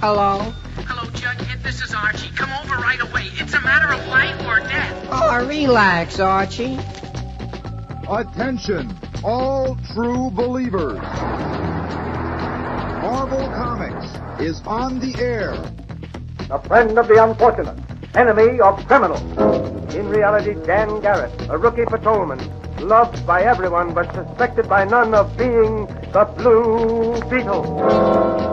Hello? Hello, Jughead. This is Archie. Come over right away. It's a matter of life or death. Oh, relax, Archie. Attention, all true believers. Marvel Comics is on the air. A friend of the unfortunate, enemy of criminals. In reality, Dan Garrett, a rookie patrolman, loved by everyone but suspected by none of being the Blue Beetle.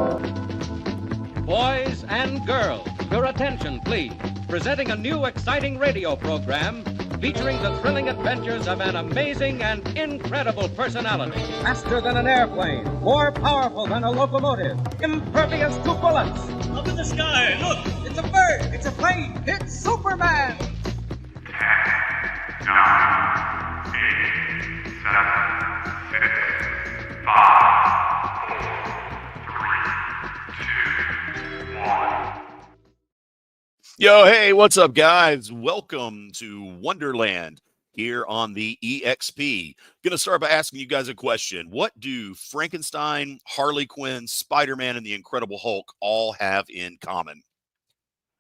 Boys and girls, your attention, please. Presenting a new exciting radio program featuring the thrilling adventures of an amazing and incredible personality. Faster than an airplane, more powerful than a locomotive, impervious to bullets. Up in the sky, look! It's a bird, it's a plane, it's Superman! 10, 9, 8, 7, 6, 5, 4, 3, 2, 1. Yo, hey, what's up, guys? Welcome to Wonderland here on the EXP. Gonna start by asking you guys a question. What do Frankenstein, Harley Quinn, Spider-Man, and the Incredible Hulk all have in common?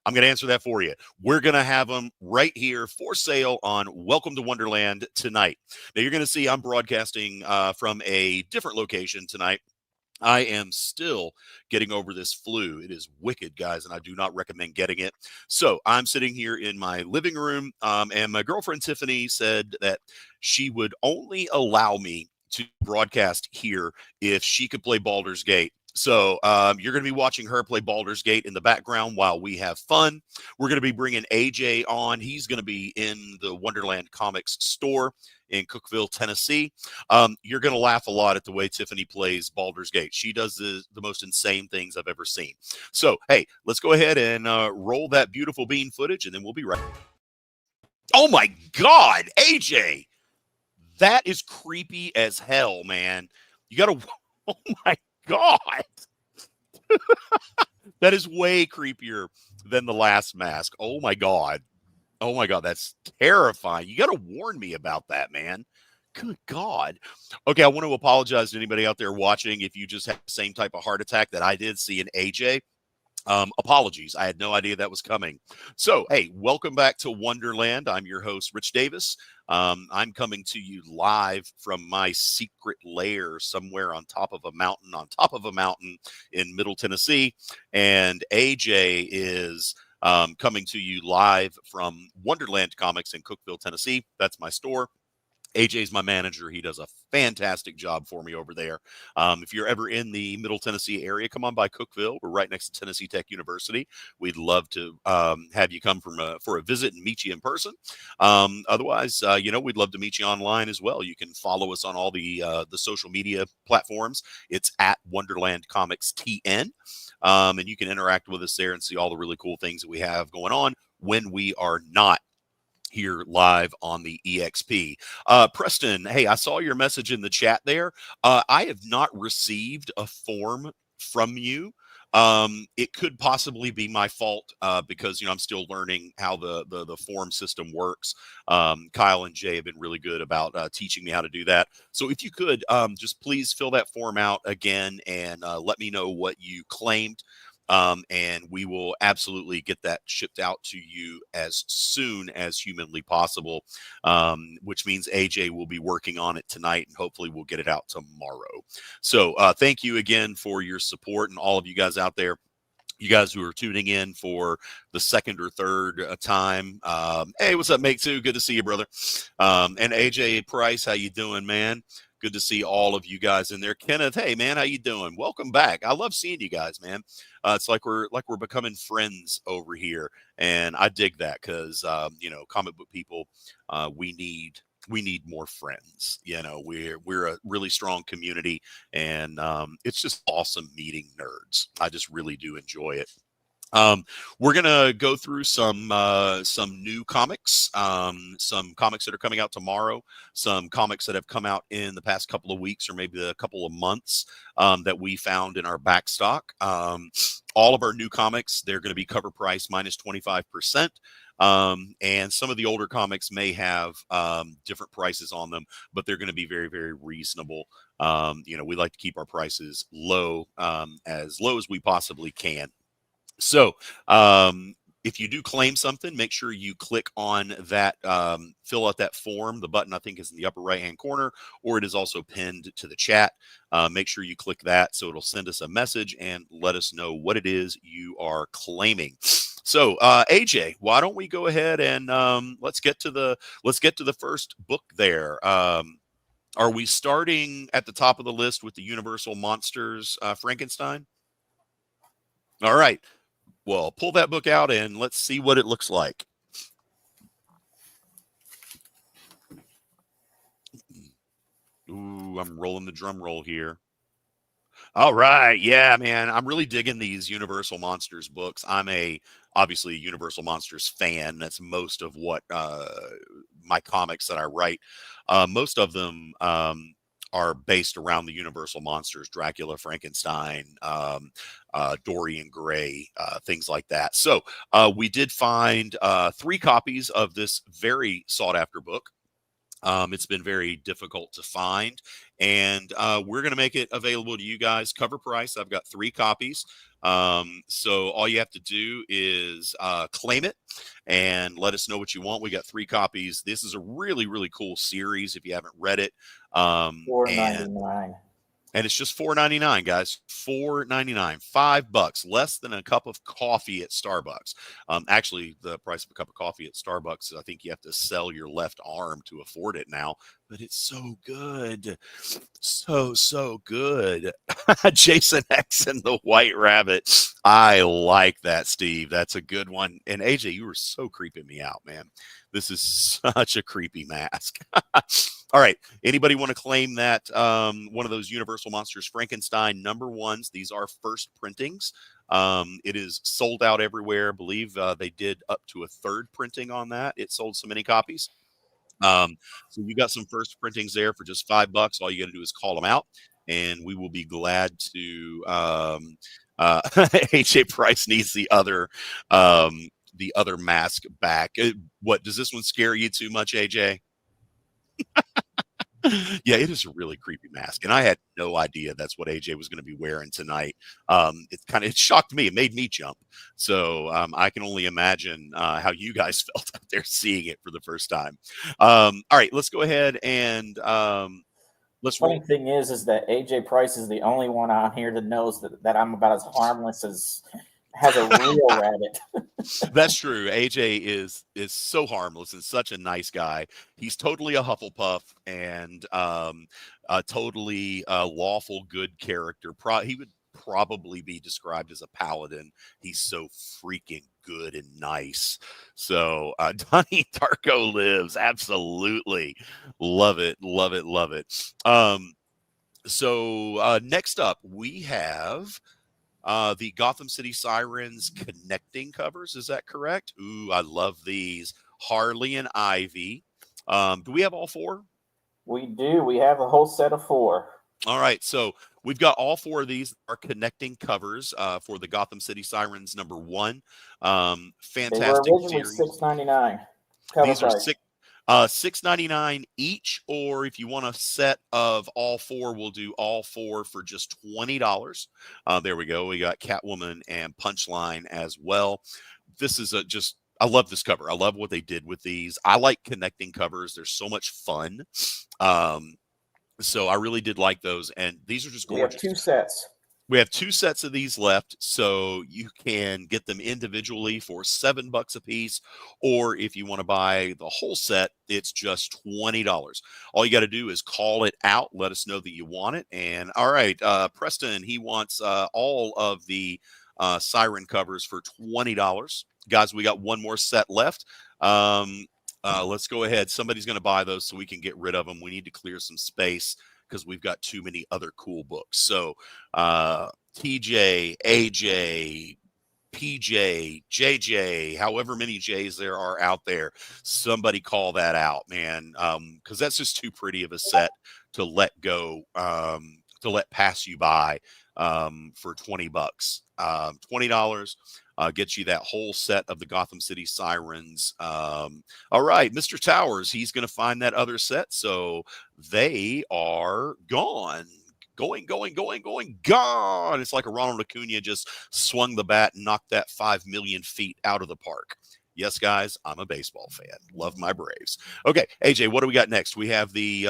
I'm going to answer that for you. We're going to have them right here for sale on Welcome to Wonderland tonight. Now, you're going to see I'm broadcasting from a different location tonight. I am still getting over this flu. It is wicked, guys, and I do not recommend getting it. So I'm sitting here in my living room, and my girlfriend Tiffany said that she would only allow me to broadcast here if she could play Baldur's Gate. So you're going to be watching her play Baldur's Gate in the background while we have fun. We're going to be bringing AJ on. He's going to be in the Wonderland Comics store in Cookeville, Tennessee. You're going to laugh a lot at the way Tiffany plays Baldur's Gate. She does the most insane things I've ever seen. So, hey, let's go ahead and roll that beautiful bean footage, and then we'll be right back. Oh, my God, AJ. That is creepy as hell, man. You got to... Oh, my God. That is way creepier than the last mask. Oh my God. Oh my God. That's terrifying. You got to warn me about that, man. Good God. Okay. I want to apologize to anybody out there watching. If you just had the same type of heart attack that I did see in AJ, apologies. I had no idea that was coming. So, hey, welcome back to Wonderland. I'm your host, Rich Davis. I'm coming to you live from my secret lair somewhere on top of a mountain in Middle Tennessee. And AJ is coming to you live from Wonderland Comics in Cookeville, Tennessee. That's my store. AJ's my manager. He does a fantastic job for me over there. If you're ever in the Middle Tennessee area, come on by Cookeville. We're right next to Tennessee Tech University. We'd love to have you come for a visit and meet you in person. Otherwise, we'd love to meet you online as well. You can follow us on all the social media platforms. It's at Wonderland Comics TN. And you can interact with us there and see all the really cool things that we have going on when we are not here live on the EXP. Preston, hey, I saw your message in the chat there. I have not received a form from you. It could possibly be my fault because, I'm still learning how the form system works. Kyle and Jay have been really good about teaching me how to do that. So if you could just please fill that form out again and let me know what you claimed. And we will absolutely get that shipped out to you as soon as humanly possible, which means AJ will be working on it tonight, and hopefully we'll get it out tomorrow. So thank you again for your support, and all of you guys out there. You guys who are tuning in for the second or third time. Hey, what's up, Make Two? Good to see you, brother. And AJ Price, how you doing, man? Good to see all of you guys in there. Kenneth, hey man, how you doing? Welcome back. I love seeing you guys, man. It's like we're becoming friends over here, and I dig that because comic book people, we need more friends. We're a really strong community, and it's just awesome meeting nerds. I just really do enjoy it. We're gonna go through some new comics, some comics that are coming out tomorrow, some comics that have come out in the past couple of weeks or maybe a couple of months that we found in our back stock. All of our new comics, they're going to be cover price minus 25%. And some of the older comics may have different prices on them, but they're going to be very, very reasonable. We like to keep our prices low as we possibly can. So, if you do claim something, make sure you click on that, fill out that form. The button, I think, is in the upper right-hand corner, or it is also pinned to the chat. Make sure you click that so it'll send us a message and let us know what it is you are claiming. So, AJ, why don't we go ahead and let's get to the first book there. Are we starting at the top of the list with the Universal Monsters Frankenstein? All right. Well, pull that book out and let's see what it looks like. Ooh, I'm rolling the drum roll here. All right. Yeah, man. I'm really digging these Universal Monsters books. I'm obviously a Universal Monsters fan. That's most of what my comics that I write. Most of them are based around the Universal Monsters, Dracula, Frankenstein, Dorian Gray, things like that. So we did find 3 copies of this very sought after book. It's been very difficult to find, and we're going to make it available to you guys. Cover price. I've got 3 copies. So all you have to do is claim it and let us know what you want. We got 3 copies. This is a really, really cool series if you haven't read it. $4.99. And it's just $4.99, guys. $4.99, $5, less than a cup of coffee at Starbucks. Actually, the price of a cup of coffee at Starbucks, I think you have to sell your left arm to afford it now. But it's so good, so good. Jason X and the White Rabbit. I like that, Steve. That's a good one. And AJ, you were so creeping me out, man. This is such a creepy mask. All right. Anybody want to claim that one of those Universal Monsters Frankenstein #1s? These are first printings. It is sold out everywhere. I believe they did up to a 3rd printing on that. It sold so many copies. So you got some first printings there for just $5. All you got to do is call them out, and we will be glad to. HA Price needs the other mask back. What, does this one scare you too much, AJ? Yeah, it is a really creepy mask, and I had no idea that's what AJ was going to be wearing tonight. It shocked me. It made me jump. So I can only imagine how you guys felt out there seeing it for the first time. All right, let's go ahead and let's roll. Funny thing is that AJ Price is the only one on here that knows that I'm about as harmless as has a real rabbit. That's true. AJ is so harmless and such a nice guy. He's totally a Hufflepuff and a totally lawful good character. He would probably be described as a paladin. He's so freaking good and nice. So Donnie Darko lives. Absolutely. Love it. Love it. Love it. So next up we have the Gotham City Sirens connecting covers. Is that correct? Ooh, I love these. Harley and Ivy. Do we have all 4? We do. We have a whole set of 4. All right. So we've got all 4 of these are connecting covers for the Gotham City Sirens #1. Fantastic. They were originally $6.99. These are $6.99 each, or if you want a set of all 4, we'll do all 4 for just $20. There we go. We got Catwoman and Punchline as well. This is I love this cover. I love what they did with these. I like connecting covers. They're so much fun. So I really did like those, and these are just gorgeous. We have 2 sets. We have 2 sets of these left, so you can get them individually for $7 a piece, or if you want to buy the whole set, it's just $20. All you got to do is call it out, let us know that you want it, and all right, Preston, he wants all of the Siren covers for $20. Guys, we got 1 more set left. Let's go ahead. Somebody's going to buy those so we can get rid of them. We need to clear some space because we've got too many other cool books. So TJ, AJ, PJ, JJ, however many J's there are out there, somebody call that out, man, because that's just too pretty of a set to let go, to let pass you by for $20. $20 gets you that whole set of the Gotham City Sirens. All right, Mr. Towers, he's going to find that other set, so they are gone. going, gone. It's like a Ronald Acuna just swung the bat and knocked that 5 million feet out of the park. Yes, guys, I'm a baseball fan. Love my Braves. Okay, AJ, what do we got next? We have the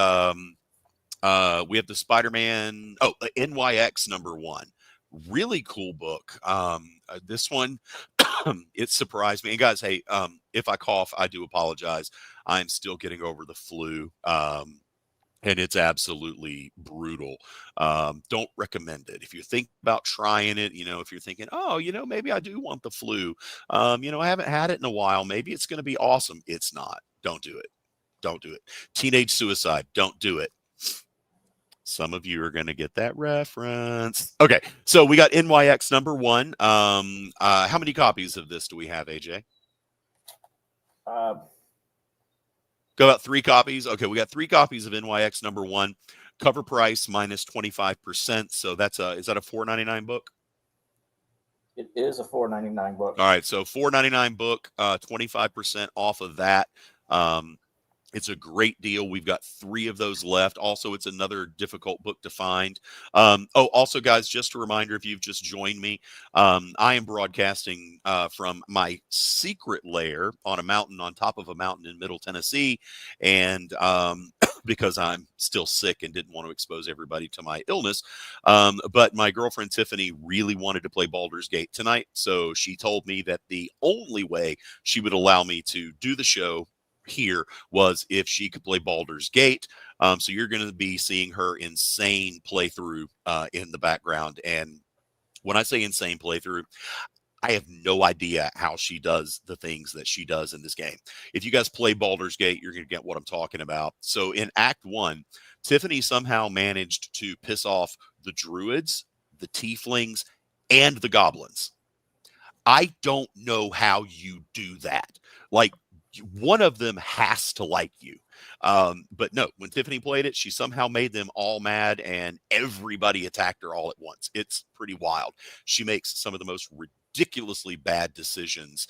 Spider-Man. Oh, NYX #1. Really cool book. This one, it surprised me. And guys, hey, if I cough, I do apologize. I'm still getting over the flu. And it's absolutely brutal. Don't recommend it. If you think about trying it, if you're thinking, oh, maybe I do want the flu. I haven't had it in a while. Maybe it's going to be awesome. It's not. Don't do it. Don't do it. Teenage suicide. Don't do it. Some of you are going to get that reference. Okay. So we got NYX #1. How many copies of this do we have, AJ? Go about 3 copies. Okay, we got 3 copies of NYX #1. Cover price minus 25%. So is that a $4.99 book? It is a $4.99 book. All right, so $4.99 book, 25% off of that. It's a great deal. We've got 3 of those left. Also, it's another difficult book to find. Also, guys, just a reminder, if you've just joined me, I am broadcasting from my secret lair on a mountain, on top of a mountain in Middle Tennessee. And because I'm still sick and didn't want to expose everybody to my illness. But my girlfriend Tiffany really wanted to play Baldur's Gate tonight. So she told me that the only way she would allow me to do the show here was if she could play Baldur's Gate. So you're going to be seeing her insane playthrough in the background. And when I say insane playthrough, I have no idea how she does the things that she does in this game. If you guys play Baldur's Gate, you're going to get what I'm talking about. So in Act 1, Tiffany somehow managed to piss off the druids, the tieflings, and the goblins. I don't know how you do that. Like, one of them has to like you. But no, when Tiffany played it, she somehow made them all mad and everybody attacked her all at once. It's pretty wild. She makes some of the most ridiculously bad decisions.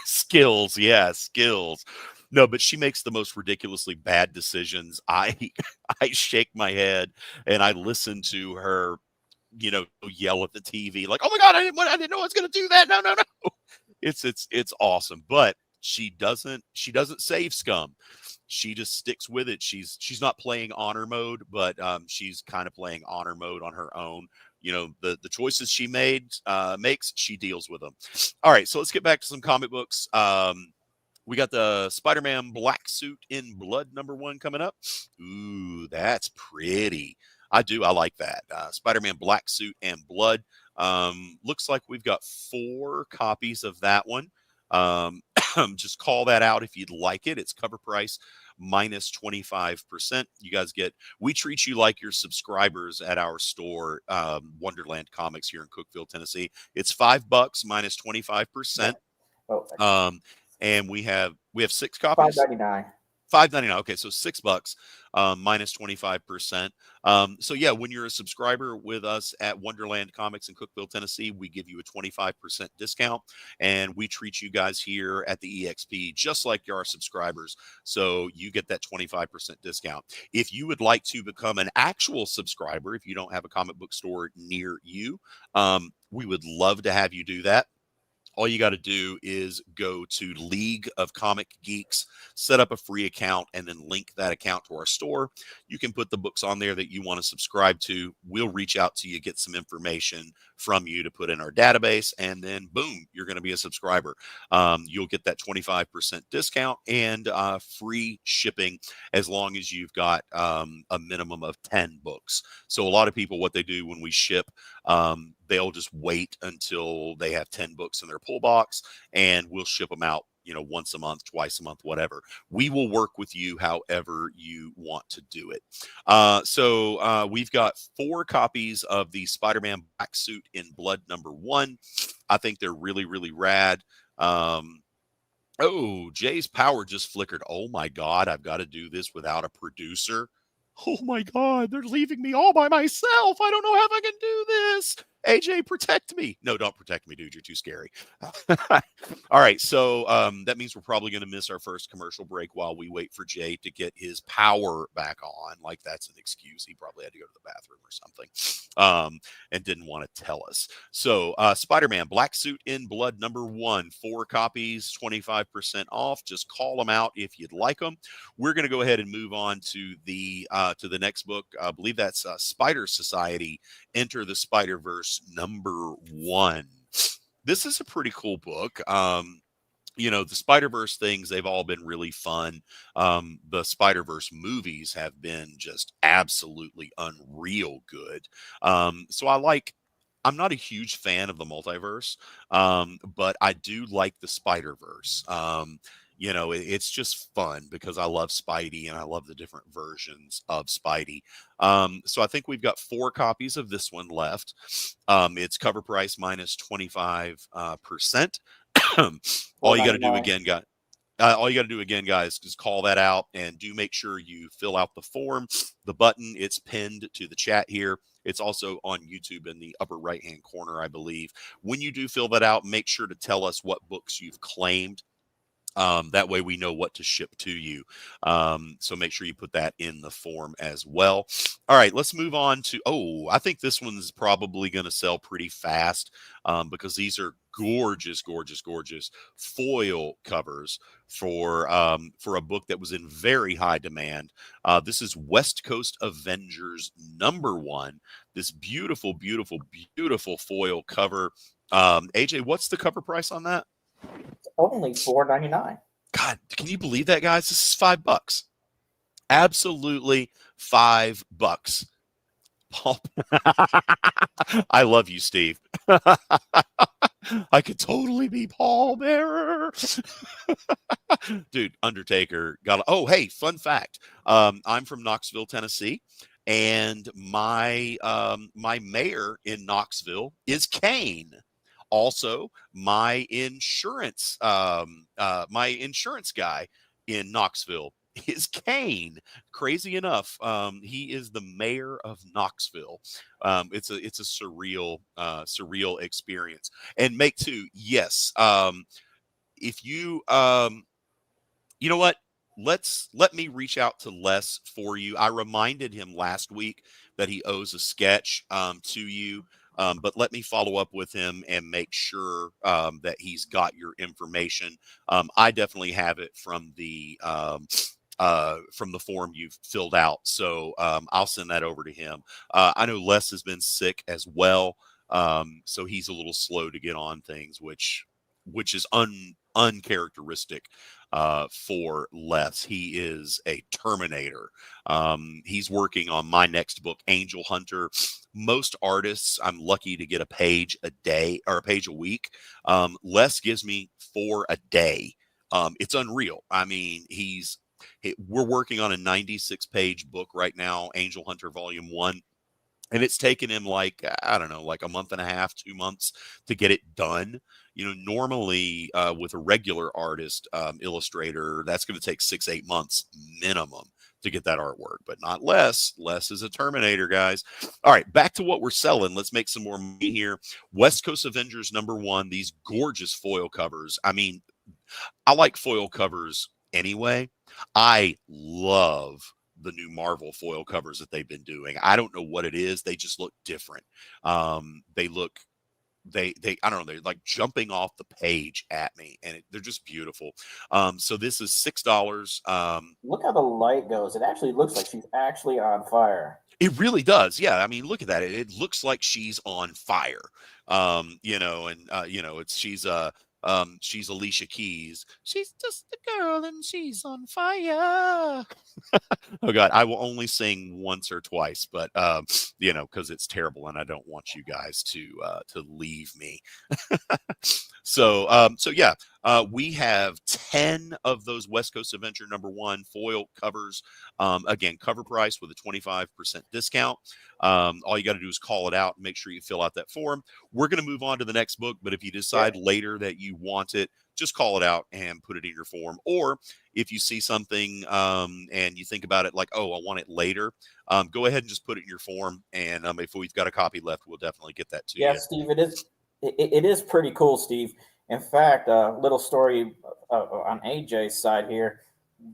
Skills. No, but she makes the most ridiculously bad decisions. I shake my head and I listen to her, yell at the TV like, "Oh my God, I didn't know I was going to do that. No. It's awesome." But she doesn't save scum. She just sticks with it. She's not playing honor mode, but she's kind of playing honor mode on her own. The choices she makes, she deals with them. All right, so let's get back to some comic books. We got the Spider-Man Black Suit in Blood #1 coming up. Ooh, that's pretty. I like that. Spider-Man Black Suit and Blood. Looks like we've got 4 copies of that one. Just call that out if you'd like it. It's cover price minus 25%. You guys we treat you like your subscribers at our store, Wonderland Comics here in Cookeville, Tennessee. It's $5 minus 25%. And we have 6 copies. $5.99. Okay, so $6 minus 25%. So yeah, when you're a subscriber with us at Wonderland Comics in Cookeville, Tennessee, we give you a 25% discount, and we treat you guys here at the EXP just like you are subscribers. So you get that 25% discount. If you would like to become an actual subscriber, if you don't have a comic book store near you, we would love to have you do that. All you got to do is go to League of Comic Geeks, set up a free account, and then link that account to our store. You can put the books on there that you want to subscribe to. We'll reach out to you, get some information from you to put in our database, and then boom, you're going to be a subscriber. You'll get that 25% discount and free shipping as long as you've got a minimum of 10 books. So a lot of people, what they do when we ship, they'll just wait until they have 10 books in their pull box, and we'll ship them out, once a month, twice a month, whatever. We will work with you however you want to do it. So we've got 4 copies of the Spider-Man Black Suit in Blood #1. I think they're really, really rad. Oh, Jay's power just flickered. Oh my God, I've got to do this without a producer. Oh my God, they're leaving me all by myself. I don't know how I can do this. AJ, protect me. No, don't protect me, dude. You're too scary. All right. So that means we're probably going to miss our first commercial break while we wait for Jay to get his power back on. Like that's an excuse. He probably had to go to the bathroom or something and didn't want to tell us. So Spider-Man Black Suit in Blood #1, 4 copies, 25% off. Just call them out if you'd like them. We're going to go ahead and move on to the next book. I believe that's Spider Society Enter the Spider-Verse #1. This is a pretty cool book. You know, the Spider-Verse things, they've all been really fun. The Spider-Verse movies have been just absolutely unreal good. So I'm not a huge fan of the multiverse, but I do like the Spider-Verse. You know, it's just fun because I love Spidey and I love the different versions of Spidey. So I think we've got 4 copies of this one left. It's cover price minus 25%. All you got to do again, guys, is call that out and do make sure you fill out the form. The button, it's pinned to the chat here. It's also on YouTube in the upper right-hand corner, I believe. When you do fill that out, make sure to tell us what books you've claimed. That way we know what to ship to you. So make sure you put that in the form as well. All right, let's move on to, I think this one's probably going to sell pretty fast because these are gorgeous, gorgeous, gorgeous foil covers for a book that was in very high demand. This is West Coast Avengers #1. This beautiful, beautiful, beautiful foil cover. AJ, what's the cover price on that? Only $4.99. God, can you believe that, guys? This is $5. Absolutely $5. Paul, I love you, Steve. I could totally be Paul Bearer. Dude, Undertaker got. Oh, hey, fun fact. I'm from Knoxville, Tennessee, and my mayor in Knoxville is Kane. Also, my insurance guy in Knoxville is Kane. Crazy enough, he is the mayor of Knoxville. It's a surreal experience. And make two, yes. If you you know what? Let me reach out to Les for you. I reminded him last week that he owes a sketch to you. But let me follow up with him and make sure that he's got your information. I definitely have it from the form you've filled out, so I'll send that over to him. I know Les has been sick as well, so he's a little slow to get on things, which is uncharacteristic for Les. He is a Terminator. He's working on my next book, Angel Hunter. Most artists, I'm lucky to get a page a day or a page a week. Les gives me 4 a day. It's unreal. I mean, we're working on a 96-page book right now, Angel Hunter Volume 1. And it's taken him like a month and a half, 2 months to get it done. You know, normally with a regular artist, illustrator, that's going to take 6-8 months minimum to get that artwork, but not Les. Les is a Terminator, guys. All right, back to what we're selling. Let's make some more money here. West Coast Avengers #1, these gorgeous foil covers. I mean, I like foil covers anyway. I love the new Marvel foil covers that they've been doing. I don't know what it is. They just look different. They I don't know, they're like jumping off the page at me, and they're just beautiful. So this is $6. Look how the light goes. It actually looks like she's actually on fire. It really does. Yeah. I mean, look at that. It looks like she's on fire. She's Alicia Keys. She's just a girl and she's on fire. Oh God, I will only sing once or twice, but because it's terrible and I don't want you guys to leave me. So yeah, we have 10 of those West Coast Adventure #1 foil covers. Again, cover price with a 25% discount. All you got to do is call it out and make sure you fill out that form. We're going to move on to the next book, but if you decide later that you want it, just call it out and put it in your form. Or if you see something and you think about it like, oh, I want it later, go ahead and just put it in your form. And if we've got a copy left, we'll definitely get that to you. Yeah, Steve, it is pretty cool, Steve. In fact, a little story on AJ's side here.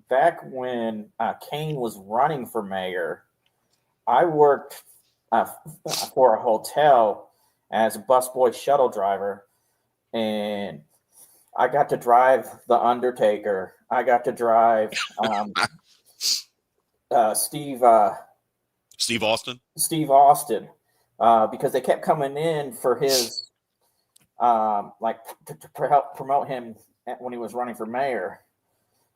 Back when Kane was running for mayor, I worked for a hotel as a busboy shuttle driver, and I got to drive The Undertaker. I got to drive Steve Austin. Steve Austin, because they kept coming in for his to help promote him when he was running for mayor.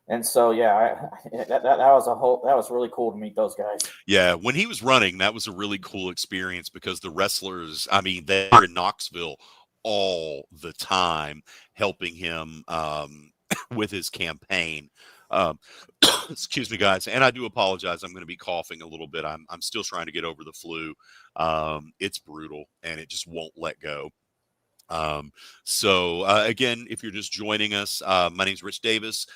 And so, yeah, that was really cool to meet those guys. Yeah, when he was running, that was a really cool experience because the wrestlers, I mean, they were in Knoxville all the time helping him with his campaign. Excuse me, guys, and I do apologize. I'm going to be coughing a little bit. I'm still trying to get over the flu. It's brutal, and it just won't let go. Again, if you're just joining us, my name's Rich Davis.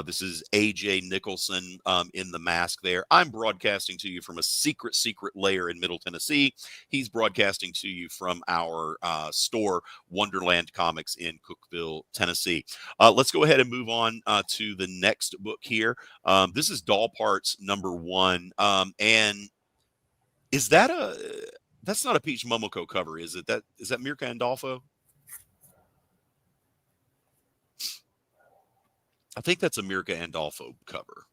This is AJ Nicholson in the mask there. I'm broadcasting to you from a secret lair in Middle Tennessee. He's broadcasting to you from our store, Wonderland Comics in Cookeville, Tennessee. Let's go ahead and move on to the next book here. This is Doll Parts #1. And is that that's not a Peach Momoko cover, is it? Is that Mirka Andolfo? I think that's a Mirka Andolfo cover.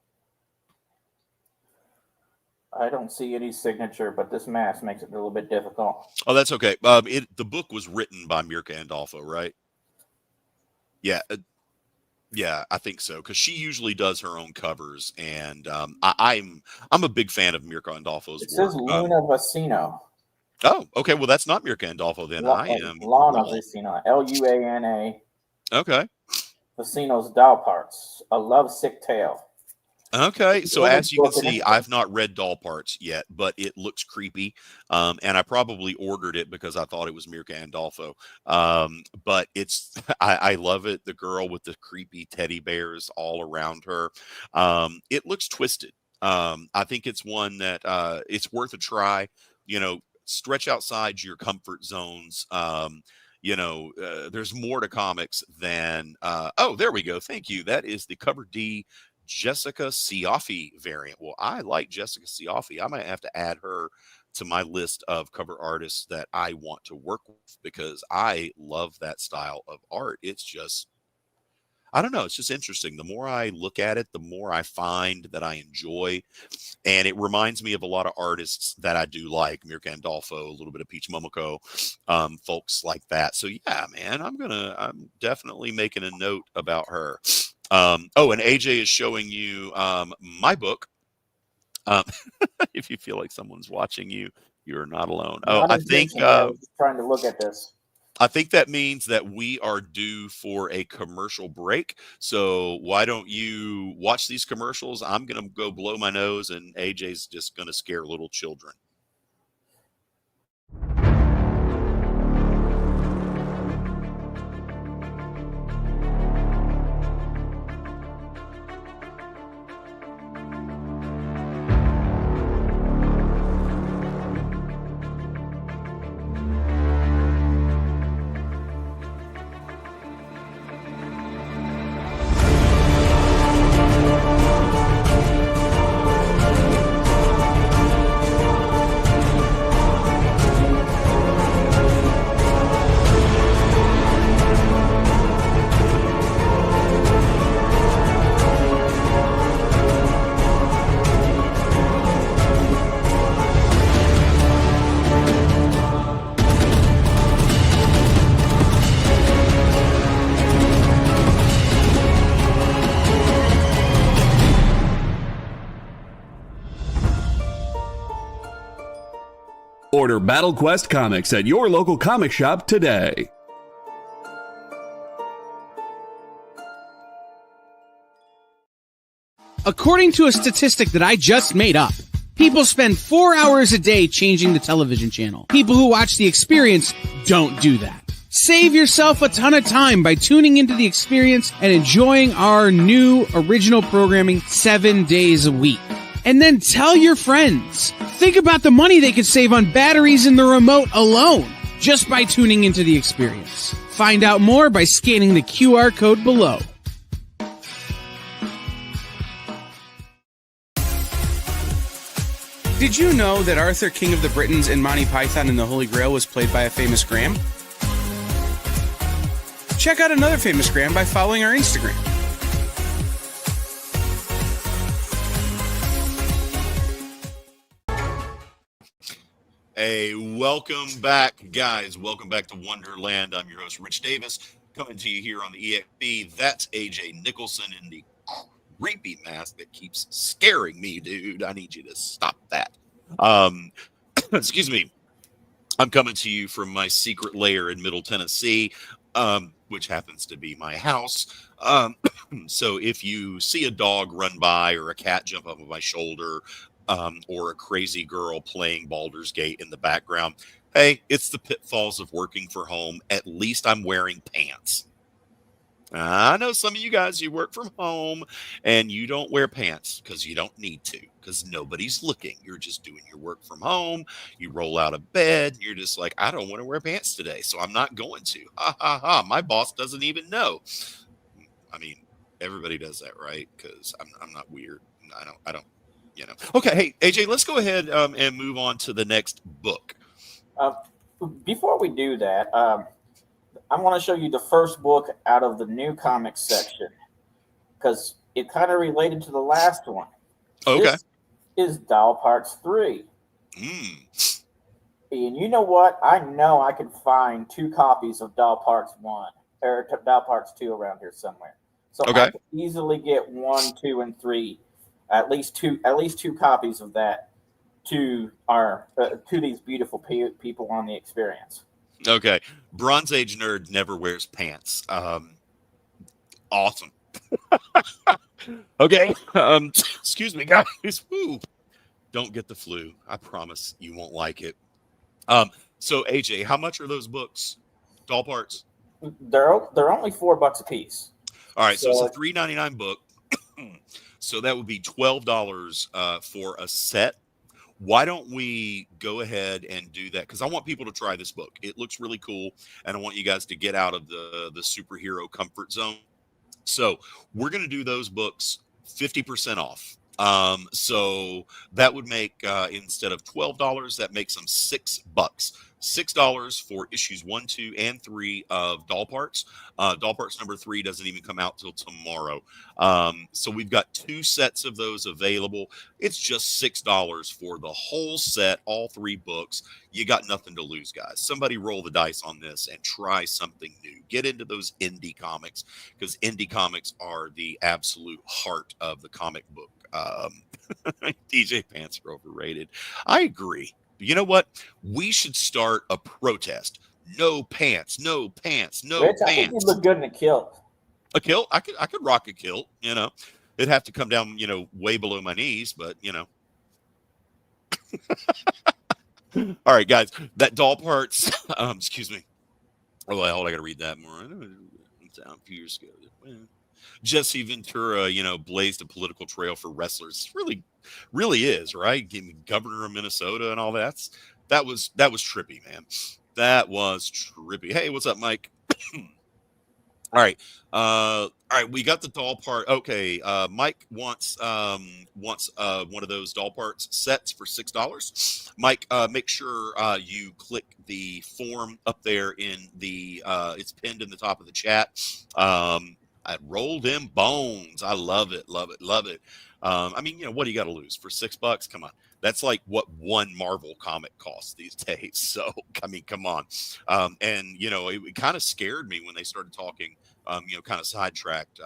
I don't see any signature, but this mask makes it a little bit difficult. Oh, that's okay. The book was written by Mirka Andolfo, right? Yeah. Yeah, I think so, because she usually does her own covers, and I'm a big fan of Mirka Andolfo's work. It says Luna Vecino. Oh, okay. Well, that's not Mirka Andolfo then. I am Lana Vecino. Luana. Okay. Vecino's Doll Parts, A Lovesick Tale. Okay, so as you can see, I've not read Doll Parts yet, but it looks creepy, and I probably ordered it because I thought it was Mirka Andolfo. But it's I love it. The girl with the creepy teddy bears all around her. It looks twisted. I think it's one that it's worth a try. Stretch outside your comfort zones. There's more to comics than oh, there we go. Thank you. That is the cover D Jessica Siafi variant. Well, I like Jessica Siafi. I might have to add her to my list of cover artists that I want to work with because I love that style of art. It's just, I don't know. It's just interesting. The more I look at it, the more I find that I enjoy. And it reminds me of a lot of artists that I do like, Mirka Andolfo, a little bit of Peach Momoko, folks like that. So yeah, man, I'm definitely making a note about her. And AJ is showing you my book. If you feel like someone's watching you, you're not alone. I think trying to look at this. I think that means that we are due for a commercial break. So why don't you watch these commercials? I'm going to go blow my nose, and AJ's just going to scare little children. Order Battle Quest comics at your local comic shop today. According to a statistic that I just made up, people spend 4 hours a day changing the television channel. People who watch The Experience don't do that. Save yourself a ton of time by tuning into The Experience and enjoying our new original programming 7 days a week. And then tell your friends. Think about the money they could save on batteries in the remote alone just by tuning into The Experience. Find out more by scanning the QR code below. Did you know that Arthur, King of the Britons, in Monty Python and the Holy Grail was played by a famous Graham? Check out another famous Graham by following our Instagram. Hey, welcome back, guys. Welcome back to Wonderland. I'm your host, Rich Davis, coming to you here on the EXP. That's AJ Nicholson in the creepy mask that keeps scaring me, dude. I need you to stop that. Excuse me. I'm coming to you from my secret lair in Middle Tennessee, which happens to be my house. So if you see a dog run by or a cat jump up on my shoulder, or a crazy girl playing Baldur's Gate in the background, hey, it's the pitfalls of working from home. At least I'm wearing pants. I know some of you guys, you work from home and you don't wear pants because you don't need to, because nobody's looking. You're just doing your work from home. You roll out of bed. You're just like, I don't want to wear pants today, so I'm not going to. Ha ha ha. My boss doesn't even know. I mean, everybody does that, right? Because I'm not weird. I don't. You know. Okay, hey AJ, let's go ahead and move on to the next book. Before we do that, I want to show you the first book out of the new comics section because it kind of related to the last one. Okay. This is Doll Parts 3. Mm. And you know what? I know I can find 2 copies of Doll Parts 1 or Doll Parts 2 around here somewhere. So okay. I can easily get 1, 2, and 3. At least two copies of that to these beautiful people on the Experience. Okay, Bronze Age nerd never wears pants. Awesome. Okay. Excuse me, guys. Woo. Don't get the flu. I promise you won't like it. So AJ, how much are those books? Doll Parts? They're only $4 a piece. All right, so it's a $3.99 book. So that would be $12 for a set. Why don't we go ahead and do that? Because I want people to try this book. It looks really cool, and I want you guys to get out of the superhero comfort zone. So we're going to do those books 50% off. So that would make, instead of $12, that makes them $6. $6 for issues 1, 2, and 3 of Doll Parts. Doll Parts number 3 doesn't even come out till tomorrow. So we've got 2 sets of those available. It's just $6 for the whole set, all 3 books. You got nothing to lose, guys. Somebody roll the dice on this and try something new. Get into those indie comics, because indie comics are the absolute heart of the comic book. DJ pants are overrated. I agree. You know what? We should start a protest. No pants, no pants, no Rich, pants. I think you look good in a kilt. A kilt? I could rock a kilt, you know. It'd have to come down, way below my knees, but All right, guys. That Doll Parts, excuse me. Oh, well, I gotta read that more. Down a few years ago. Jesse Ventura, blazed a political trail for wrestlers. Really is, right? Governor of Minnesota and all that. That was trippy, man. That was trippy. Hey, what's up, Mike? All right. We got the doll part. Okay. Mike wants one of those doll parts sets for $6. Mike, make sure you click the form up there in the it's pinned in the top of the chat. I rolled them bones. I love it. Love it. Love it. I mean, what do you got to lose for $6? Come on. That's like what one Marvel comic costs these days. So, I mean, come on. And, it kind of scared me when they started talking, kind of sidetracked.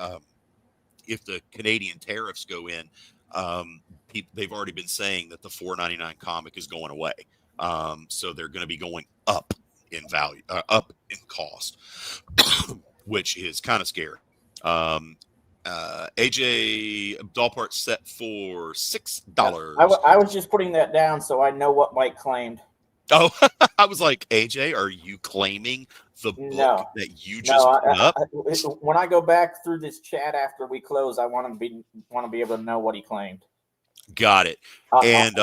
If the Canadian tariffs go in, they've already been saying that the $4.99 comic is going away. So they're going to be going up in value, up in cost, which is kind of scary. AJ doll parts set for $6. I was just putting that down so I know what Mike claimed. Oh, I was like, AJ, are you claiming the book that you just put up? When I go back through this chat after we close, I want to be able to know what he claimed. Got it. And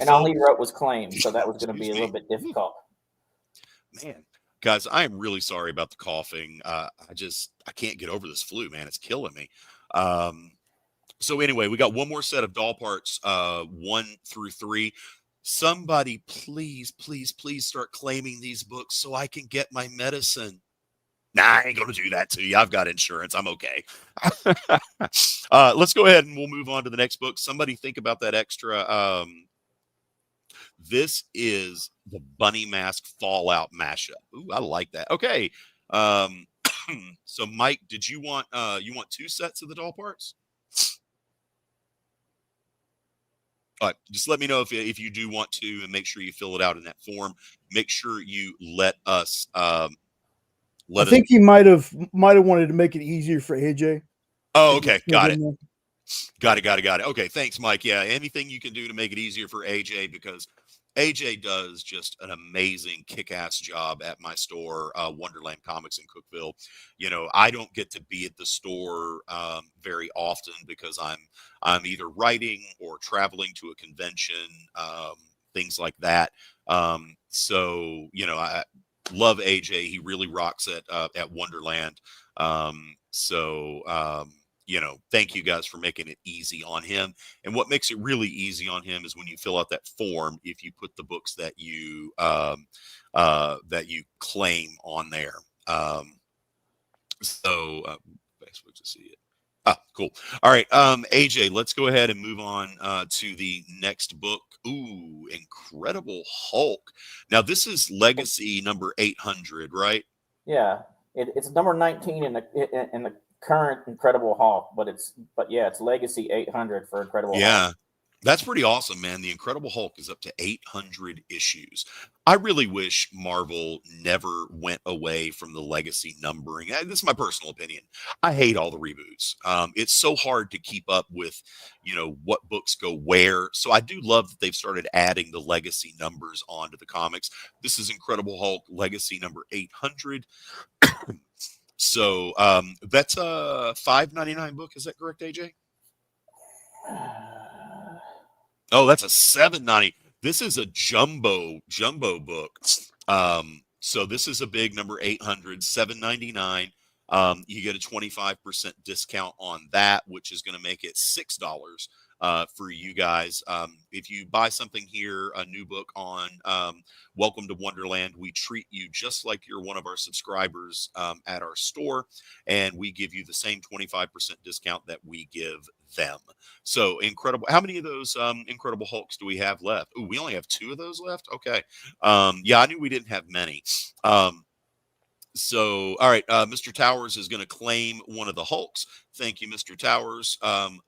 all he wrote was claimed, so that was going to be a little bit difficult. Man, guys, I am really sorry about the coughing. I can't get over this flu, man. It's killing me. So anyway, we got one more set of doll parts, 1 through 3. Somebody, please, please, please start claiming these books so I can get my medicine. Nah, I ain't going to do that to you. I've got insurance. I'm okay. Let's go ahead and we'll move on to the next book. Somebody think about that extra. This is the Bunny Mask Fallout mashup. Ooh, I like that. Okay. So Mike, did you want 2 sets of the doll parts? All right, just let me know if you do want to, and make sure you fill it out in that form. Make sure you let us. I think he might have wanted to make it easier for AJ. Oh, okay, got it. Got it. Okay, thanks, Mike. Yeah, anything you can do to make it easier for AJ, because AJ does just an amazing kick-ass job at my store, Wonderland Comics in Cookeville. You know, I don't get to be at the store very often because I'm either writing or traveling to a convention, things like that. So, you know, I love AJ. He really rocks at Wonderland. You know, thank you guys for making it easy on him. And what makes it really easy on him is when you fill out that form, if you put the books that you claim on there. Facebook to see it. Ah, cool. All right. AJ, let's go ahead and move on to the next book. Ooh, Incredible Hulk. Now this is Legacy number 800, right? Yeah, it's number 19 in the current Incredible Hulk, but it's Legacy 800 for Incredible Hulk. Yeah, that's pretty awesome, man. The Incredible Hulk is up to 800 issues. I really wish Marvel never went away from the Legacy numbering. This is my personal opinion. I hate all the reboots. It's so hard to keep up with, you know, what books go where. So I do love that they've started adding the Legacy numbers onto the comics. This is Incredible Hulk Legacy number 800. So that's a $5.99 book. Is that correct, AJ? Oh, that's a $7.90. This is a jumbo book. So this is a big number 800, $7.99. You get a 25% discount on that, which is going to make it $6 for you guys. If you buy something here, a new book on Welcome to Wonderland, we treat you just like you're one of our subscribers at our store, and we give you the same 25% discount that we give them. So incredible. How many of those Incredible Hulks do we have left? Oh, we only have 2 of those left. Okay. Yeah, I knew we didn't have many. So, all right, Mr. Towers is going to claim one of the Hulks. Thank you, Mr. Towers.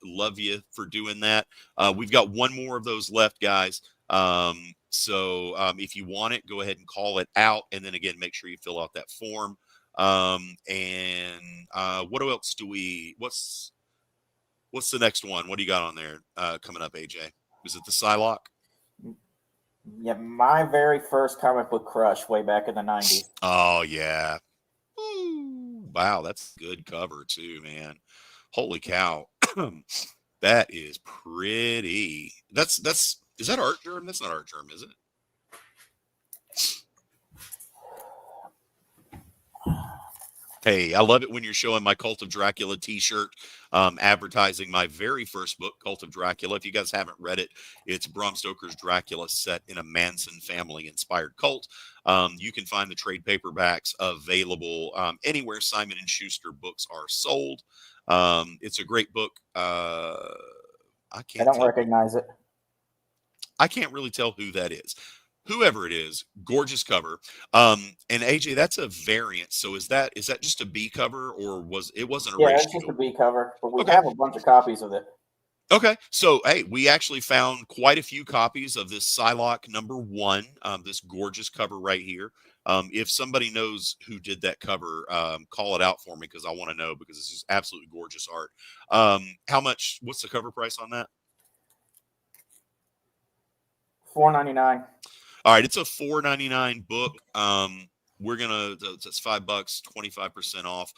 Love you for doing that. We've got one more of those left, guys. So if you want it, go ahead and call it out. And then again, make sure you fill out that form. What else do what's the next one? What do you got on there coming up, AJ? Is it the Psylocke? Yeah, my very first comic book crush way back in the 90s. Oh, yeah. Ooh, wow, that's a good cover, too, man. Holy cow. That is pretty. Is that art germ? That's not art germ, is it? Hey, I love it when you're showing my Cult of Dracula t-shirt, advertising my very first book, Cult of Dracula. If you guys haven't read it, it's Bram Stoker's Dracula set in a Manson family-inspired cult. You can find the trade paperbacks available anywhere Simon & Schuster books are sold. It's a great book. I don't recognize it. I can't really tell who that is. Whoever it is, gorgeous cover. And AJ, that's a variant. So is that just a B cover, or wasn't a Yeah, ratio? it's just a B cover, but we have a bunch of copies of it. Okay, so hey, we actually found quite a few copies of this Psylocke #1, this gorgeous cover right here. If somebody knows who did that cover, call it out for me because I want to know, because this is absolutely gorgeous art. What's the cover price on that? $4.99. All right, it's a $4.99 book. That's $5, 25% off.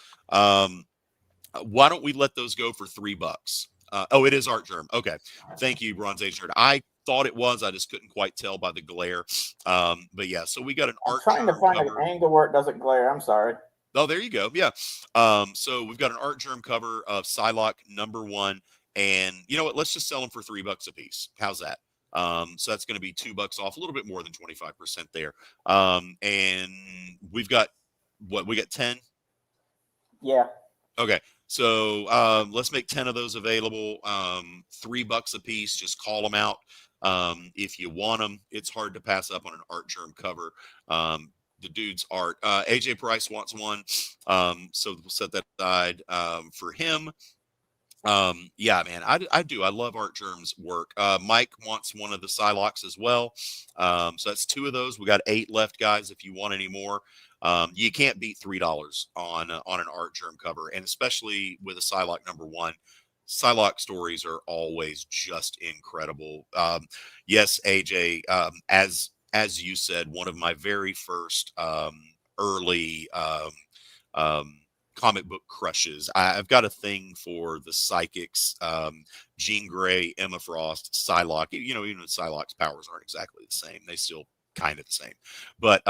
Why don't we let those go for $3? It is Art Germ. Okay. Thank you, Bronze Age Nerd. I thought it was. I just couldn't quite tell by the glare. But yeah, so we got an Art Germ. I'm trying to find cover. an angle where it doesn't glare. I'm sorry. Oh, there you go. Yeah. So we've got an Art Germ cover of Psylocke #1. And you know what? Let's just sell them for $3 a piece. How's that? So that's going to be $2 off, a little bit more than 25% there. And we've got we got 10? Yeah. Okay. So let's make 10 of those available. $3 a piece. Just call them out if you want them. It's hard to pass up on an Art Germ cover. The dude's art. AJ Price wants one, so we'll set that aside for him. Yeah, man, I do. I love Art Germ's work. Mike wants one of the Psylocks as well. So that's 2 of those. We got 8 left, guys. If you want any more. You can't beat $3 on an Art Germ cover, and especially with a Psylocke #1. Psylocke stories are always just incredible. Yes, AJ, as you said, one of my very first early comic book crushes. I've got a thing for the psychics, Jean Grey, Emma Frost, Psylocke. You know, even Psylocke's powers aren't exactly the same. They still kind of the same, but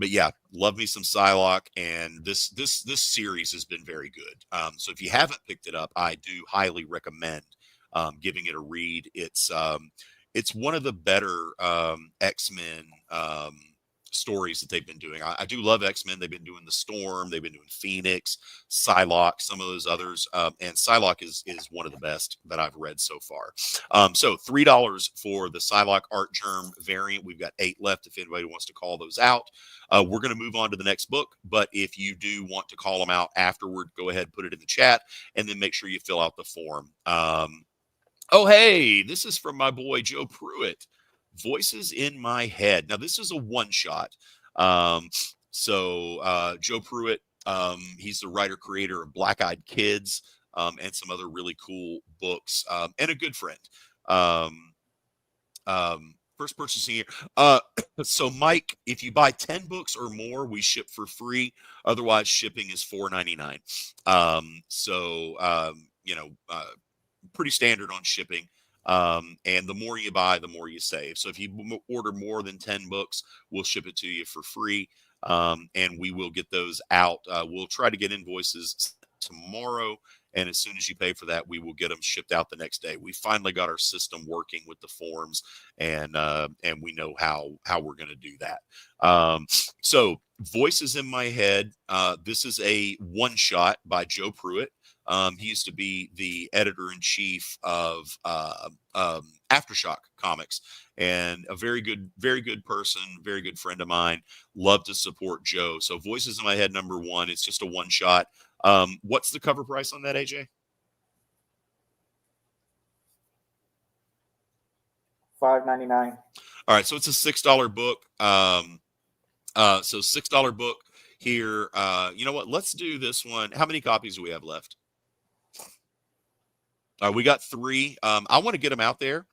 yeah, love me some Psylocke, and this series has been very good. So if you haven't picked it up, I do highly recommend giving it a read. It's one of the better X-Men stories that they've been doing. I do love X-Men. They've been doing the Storm, they've been doing Phoenix, Psylocke, some of those others, and Psylocke is one of the best that I've read so far. So $3 for the Psylocke Art Germ variant. We've got 8 left if anybody wants to call those out. We're going to move on to the next book, but if you do want to call them out afterward, go ahead, put it in the chat, and then make sure you fill out the form. Oh, hey, this is from my boy Joe Pruitt. Voices in My Head. Now, this is a one-shot. Joe Pruitt, he's the writer-creator of Black-Eyed Kids and some other really cool books, and a good friend. First purchasing here. So, Mike, if you buy 10 books or more, we ship for free. Otherwise, shipping is $4.99. Pretty standard on shipping. And the more you buy, the more you save. So if you order more than 10 books, we'll ship it to you for free. And we will get those out. We'll try to get invoices tomorrow. And as soon as you pay for that, we will get them shipped out the next day. We finally got our system working with the forms, and we know how we're going to do that. So Voices in My Head. This is a one-shot by Joe Pruitt. He used to be the editor-in-chief of Aftershock Comics, and a very good person, very good friend of mine. Love to support Joe. So Voices in My Head #1. It's just a one-shot. What's the cover price on that, AJ? $5.99. All right, so it's a $6 book. So $6 book here. You know what? Let's do this one. How many copies do we have left? We got 3. I want to get them out there.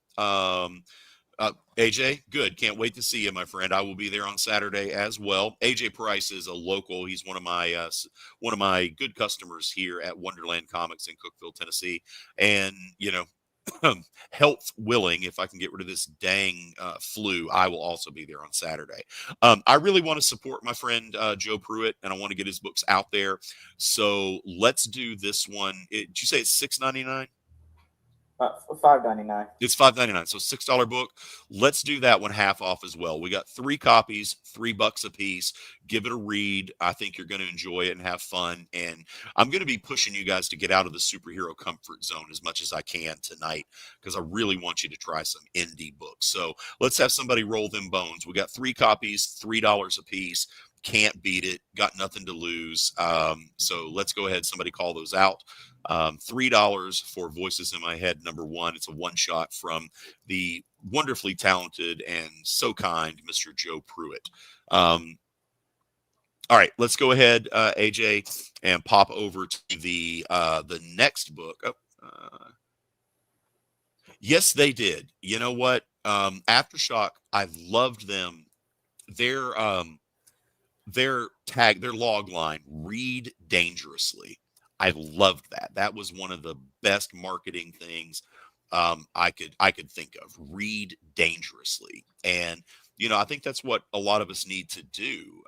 AJ, good. Can't wait to see you, my friend. I will be there on Saturday as well. AJ Price is a local. He's one of my good customers here at Wonderland Comics in Cookeville, Tennessee. And health willing, if I can get rid of this dang flu, I will also be there on Saturday. I really want to support my friend Joe Pruitt, and I want to get his books out there. So let's do this one. Did you say it's $6.99? $5.99. It's $5.99, so $6 book. Let's do that one half off as well. We got 3 copies, $3 a piece. Give it a read. I think you're going to enjoy it and have fun. And I'm going to be pushing you guys to get out of the superhero comfort zone as much as I can tonight, because I really want you to try some indie books. So let's have somebody roll them bones. We got 3 copies, $3 a piece. Can't beat it. Got nothing to lose. So let's go ahead. Somebody call those out. $3 for Voices in My Head, #1. It's a one-shot from the wonderfully talented and so kind Mr. Joe Pruitt. All right, let's go ahead, AJ, and pop over to the next book. Yes, they did. You know what? Aftershock, I've loved them. Their log line, read dangerously. I loved that. That was one of the best marketing things I could think of. Read dangerously. And I think that's what a lot of us need to do,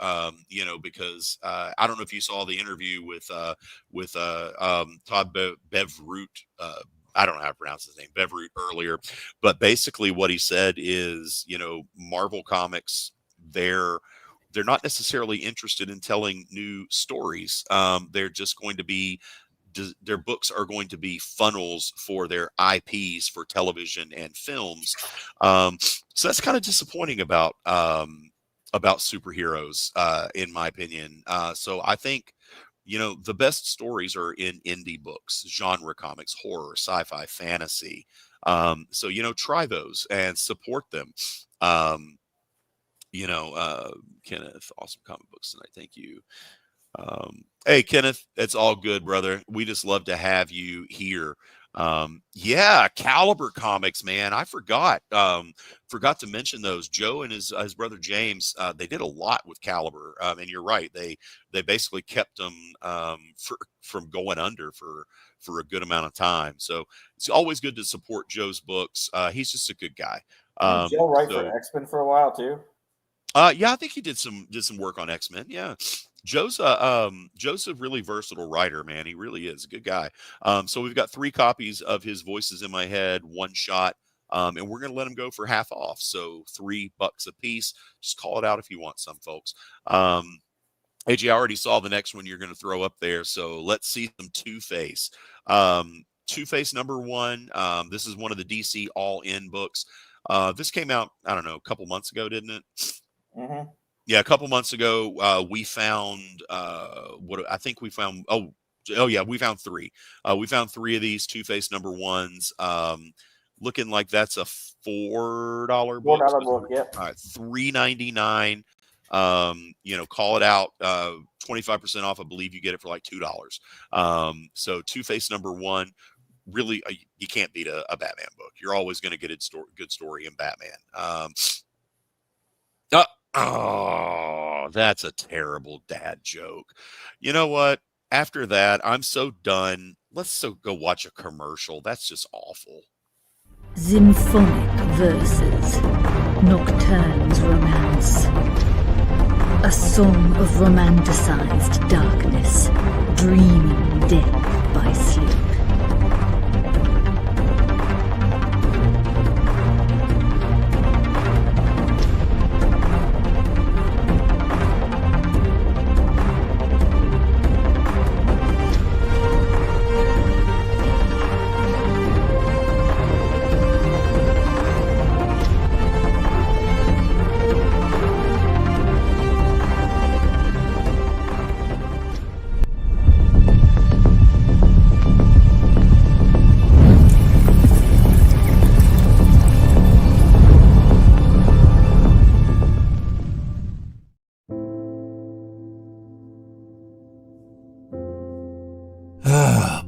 because I don't know if you saw the interview with Todd Bevrut. I don't know how to pronounce his name, Bevrut, earlier. But basically what he said is, Marvel Comics, they're not necessarily interested in telling new stories. They're just going to be, their books are going to be funnels for their IPs for television and films. So that's kind of disappointing about superheroes, in my opinion. So I think, the best stories are in indie books, genre comics, horror, sci-fi, fantasy. So, try those and support them. Kenneth, awesome comic books tonight. Thank you. Hey, Kenneth, it's all good, brother. We just love to have you here. Yeah, Caliber Comics, man. I forgot to mention those. Joe and his brother James, they did a lot with Caliber. And you're right. They basically kept them from going under for a good amount of time. So it's always good to support Joe's books. He's just a good guy. Joe write for X-Men for a while too. Yeah, I think he did some work on X-Men. Yeah. Joe's a really versatile writer, man. He really is a good guy. So we've got 3 copies of his Voices in My Head, one shot, and we're going to let him go for half off. So $3 a piece. Just call it out if you want some, folks. AJ, I already saw the next one you're going to throw up there. So let's see some Two-Face. Two-Face #1. This is one of the DC All-In books. This came out, I don't know, a couple months ago, didn't it? Mm-hmm. Yeah, a couple months ago, we found we found 3. We found 3 of these Two-Face #1s. Looking like that's a $4 book. $4 book, yep. All right, $3.99. Call it out. 25% off. I believe you get it for like $2. So Two-Face #1. Really, you can't beat a Batman book. You're always going to get a good story in Batman. Oh, that's a terrible dad joke. You know what? After that, I'm so done. Let's go watch a commercial. That's just awful. Symphonic verses, Nocturne's romance. A song of romanticized darkness, dreaming death by sleep.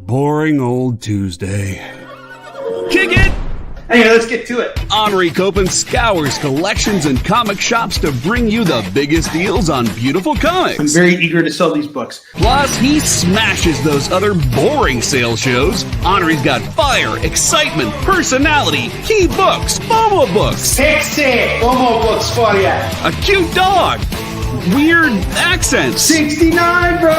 Boring old Tuesday. Kick it! Hey, let's get to it. Henri Copen scours collections and comic shops to bring you the biggest deals on beautiful comics. I'm very eager to sell these books. Plus, he smashes those other boring sales shows. Henri's got fire, excitement, personality, key books, Momo books. Sexy Momo books for you. A cute dog. Weird accents. 69, bro!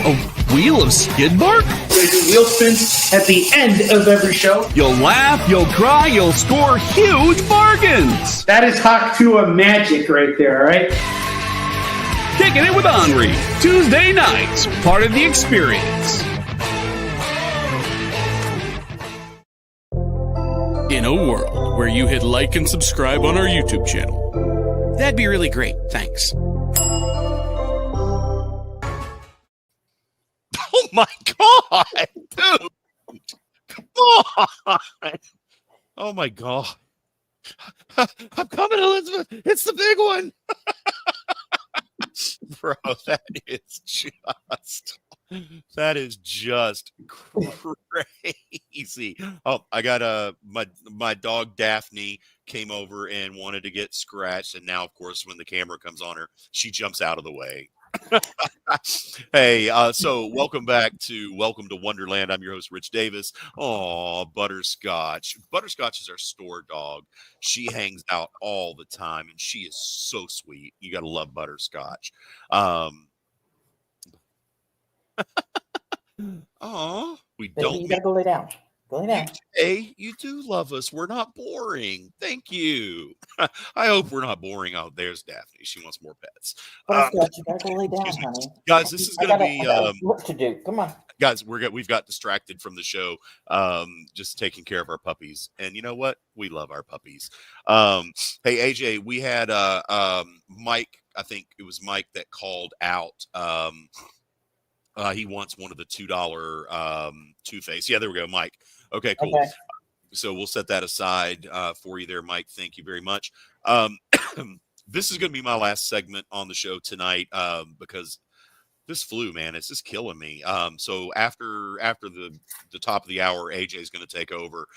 A wheel of skid bark? They do wheel spins at the end of every show. You'll laugh, you'll cry, you'll score huge bargains. That is Haktua magic right there, all right? Kicking it with Henri. Tuesday nights, part of the experience. In a world where you hit like and subscribe on our YouTube channel, That'd be really great, thanks. my God. I'm coming, Elizabeth. It's the big one. Bro, that is just crazy. Oh, I got my dog Daphne came over and wanted to get scratched, and now of course when the camera comes on her, she jumps out of the way. Hey, so welcome to Wonderland. I'm your host, Rich Davis. Oh, Butterscotch. Butterscotch is our store dog. She hangs out all the time, and she is so sweet. You got to love Butterscotch. Oh, we Baby, don't. you gotta go lay down. Go lay down. Hey, you do love us. We're not boring. Thank you. I hope we're not boring. Oh, there's Daphne. She wants more pets. Butterscotch, you gotta go lay down, honey. Guys, this is going to be work to do. Come on, guys. We've got distracted from the show, just taking care of our puppies. And you know what? We love our puppies. Hey, AJ, we had Mike. I think it was Mike that called out. He wants one of the $2 Two-Face. Yeah, there we go, Mike. Okay, cool. Okay. So we'll set that aside for you there, Mike. Thank you very much. This is going to be my last segment on the show tonight because this flu, man, it's just killing me. So after the top of the hour, AJ is going to take over.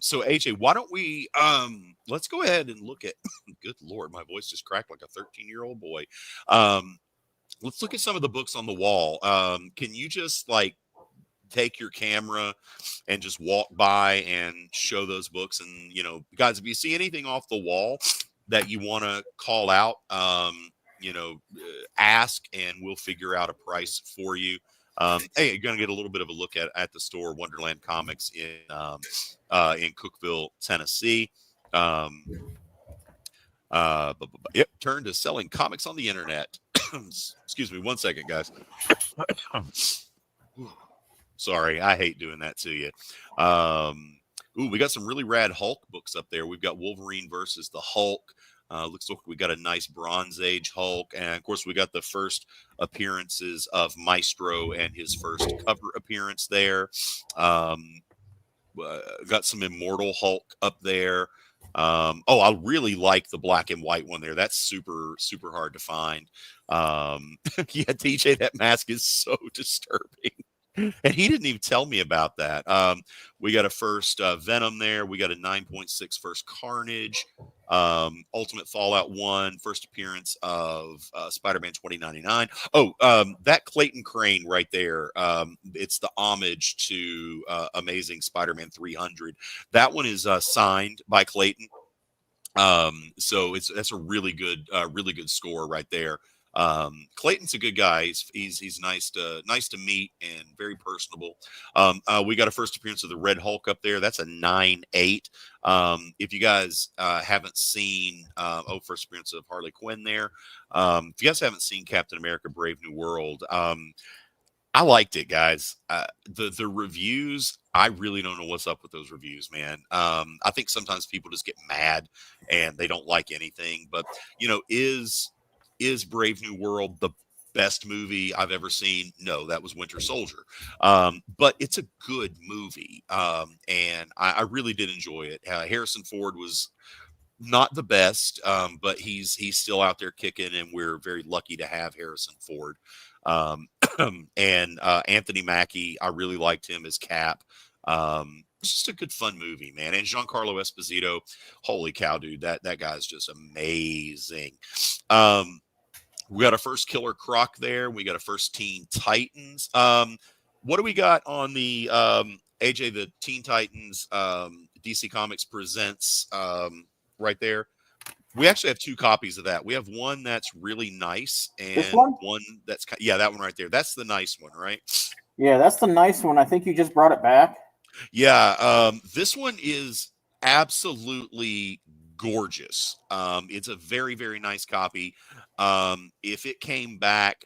So AJ, why don't we let's go ahead and look at. Good Lord, my voice just cracked like a 13-year-old boy. Let's look at some of the books on the wall. Can you just take your camera and just walk by and show those books? And, guys, if you see anything off the wall that you want to call out, ask and we'll figure out a price for you. Hey, you're going to get a little bit of a look at the store, Wonderland Comics in Cookeville, Tennessee. Yep, turn to selling comics on the internet. Excuse me, 1 second, guys. Sorry, I hate doing that to you. We got some really rad Hulk books up there. We've got Wolverine versus the Hulk. Looks like we got a nice Bronze Age Hulk. And, of course, we got the first appearances of Maestro and his first cover appearance there. Got some Immortal Hulk up there. I really like the black and white one there. That's super, super hard to find. Yeah, DJ, that mask is so disturbing. And he didn't even tell me about that. We got a first Venom there. We got a 9.6 first Carnage. Ultimate Fallout 1, first appearance of Spider-Man 2099. That Clayton Crane right there. It's the homage to Amazing Spider-Man 300. That one is signed by Clayton. So that's a really good score right there. Clayton's a good guy. He's nice to meet and very personable. We got a first appearance of the Red Hulk up there. That's a 9.8. If you guys haven't seen first appearance of Harley Quinn there. If you guys haven't seen Captain America Brave New World, I liked it, guys. The reviews, I really don't know what's up with those reviews, man. I think sometimes people just get mad and they don't like anything, but is Brave New World the best movie I've ever seen? No, that was Winter Soldier. But it's a good movie. And I really did enjoy it. Harrison Ford was not the best, but he's still out there kicking, and we're very lucky to have Harrison Ford. And Anthony Mackie, I really liked him as Cap. It's just a good, fun movie, man. And Giancarlo Esposito, holy cow, dude, that guy's just amazing. We got a first Killer Croc there. We got a first Teen Titans. What do we got on the AJ, the Teen Titans DC Comics Presents right there? We actually have two copies of that. We have one that's really nice and one that's, that one right there. That's the nice one, right? Yeah, that's the nice one. I think you just brought it back. Yeah, this one is absolutely gorgeous. It's a very, very nice copy. If it came back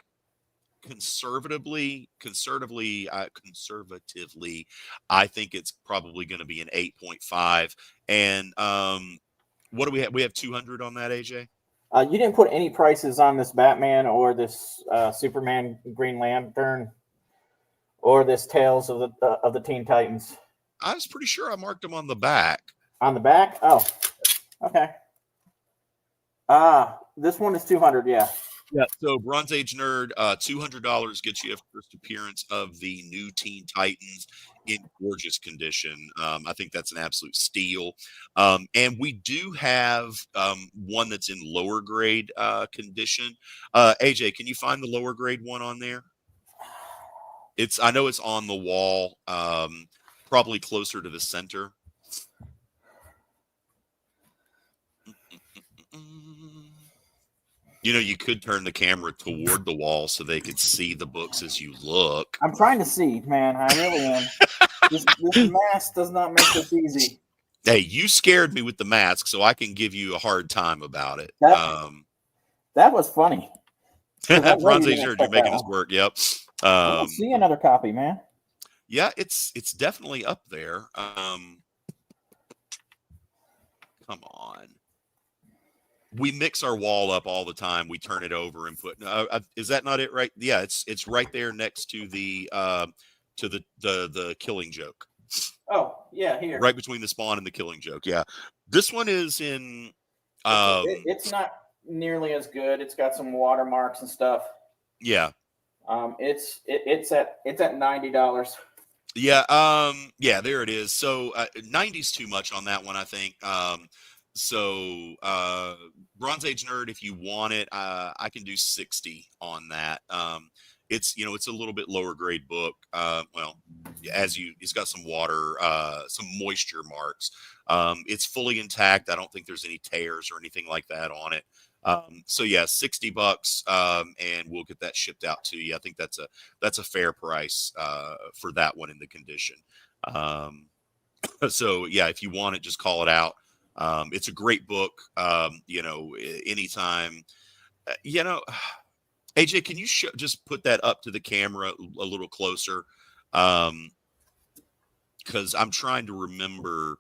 conservatively, I think it's probably going to be an 8.5. And what do we have? We have 200 on that, AJ. You didn't put any prices on this Batman or this Superman Green Lantern or this Tales of the Teen Titans. I was pretty sure I marked them on the back. On the back? Oh, okay. This one is 200. Yeah. Yeah. So Bronze Age Nerd, $200 gets you a first appearance of the new Teen Titans in gorgeous condition. I think that's an absolute steal. And we do have one that's in lower grade condition. AJ, can you find the lower grade one on there? I know it's on the wall, probably closer to the center. You know, you could turn the camera toward the wall so they could see the books as you look. I'm trying to see, man. I really am. This mask does not make this easy. Hey, you scared me with the mask, so I can give you a hard time about it. That was funny. Bronze Age Nerd, you're making this work. Yep. I see another copy, man. Yeah, it's definitely up there. Come on. We mix our wall up all the time. We turn it over and put. Is that not it? Right? Yeah, it's right there next to the Killing Joke. Oh yeah, here. Right between the Spawn and the Killing Joke. Yeah, this one is in. It's not nearly as good. It's got some watermarks and stuff. Yeah. It's at $90. Yeah. Yeah. There it is. So 90's too much on that one, I think. So Bronze Age Nerd, if you want it, I can do 60 on that. It's a little bit lower grade book. Well, it's got some water, some moisture marks. It's fully intact. I don't think there's any tears or anything like that on it. So yeah, $60, and we'll get that shipped out to you. I think that's a fair price for that one in the condition. So yeah, if you want it, just call it out. It's a great book. Anytime, AJ, can you just put that up to the camera a little closer? Because I'm trying to remember.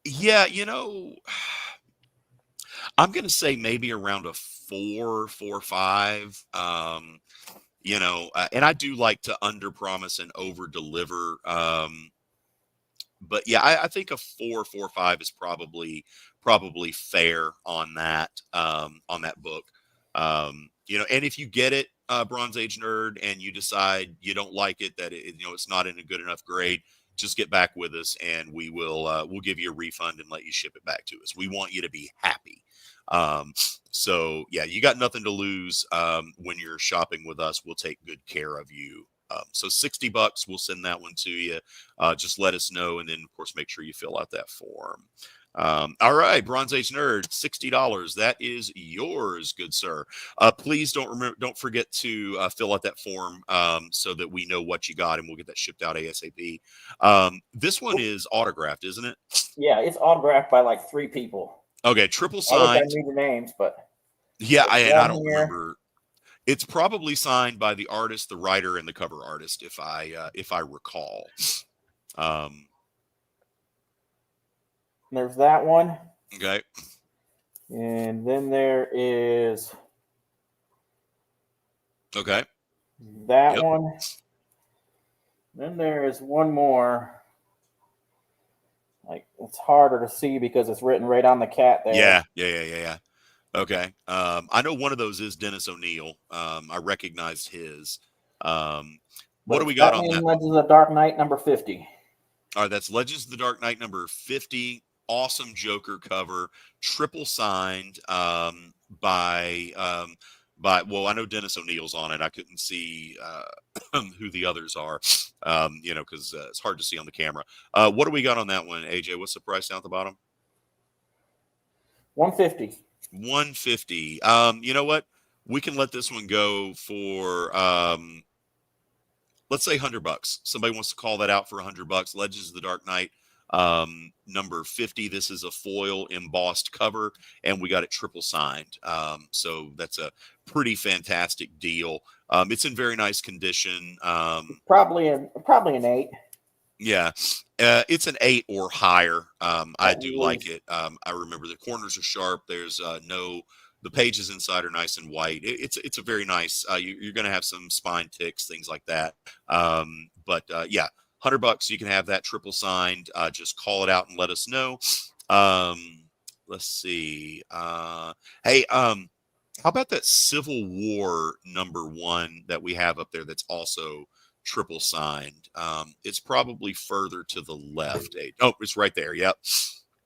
Yeah, I'm going to say maybe around a 4, 5. And I do like to under promise and over deliver. But yeah, I think a 4, 5 is probably fair on that book. And if you get it, Bronze Age Nerd, and you decide you don't like it, that it's not in a good enough grade, just get back with us and we'll give you a refund and let you ship it back to us. We want you to be happy. So yeah, you got nothing to lose. When you're shopping with us, we'll take good care of you. So $60, we'll send that one to you. Just let us know. And then of course, make sure you fill out that form. All right, Bronze Age Nerd, $60. That is yours, good sir. Please don't forget to fill out that form so that we know what you got, and we'll get that shipped out ASAP. This one is autographed, isn't it? Yeah, it's autographed by like 3 people. Okay, triple signed. I need the names, but yeah, I don't remember. It's probably signed by the artist, the writer, and the cover artist, if I recall. There's that one. Okay. And then there is that one. Then there is one more. Like, it's harder to see because it's written right on the cat there. Yeah. Okay. I know one of those is Dennis O'Neil. I recognized his. What do we got on that? Legends of the Dark Knight number 50. All right, that's Legends of the Dark Knight number 50. Awesome Joker cover, triple signed by well, I know Dennis O'Neil's on it. I couldn't see who the others are, because it's hard to see on the camera. What do we got on that one, AJ? What's the price down at the bottom? $150. $150. You know what? We can let this one go for let's say $100. Somebody wants to call that out for $100. Legends of the Dark Knight. Number 50. This is a foil embossed cover, and we got it triple signed. So that's a pretty fantastic deal. It's in very nice condition. Probably an 8. Yeah, it's an 8 or higher. I do like it. I remember the corners are sharp. There's the pages inside are nice and white. It's a very nice. You're going to have some spine ticks, things like that. But yeah, $100 you can have that triple signed. Just call it out and let us know. Let's see. Hey, how about that Civil War #1 that we have up there that's also triple signed? It's probably further to the left. Oh, it's right there. Yep.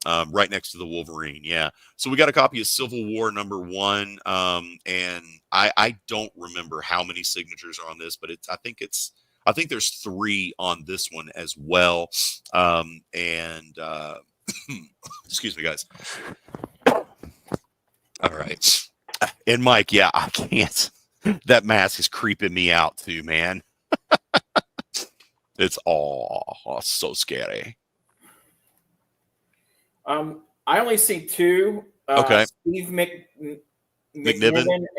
Right next to the Wolverine. Yeah. So we got a copy of Civil War #1. And I don't remember how many signatures are on this, but I think there's 3 on this one as well. Excuse me, guys. All right. And Mike, yeah, I can't. That mask is creeping me out too, man. It's all so scary. I only see 2. Okay. Steve McNiven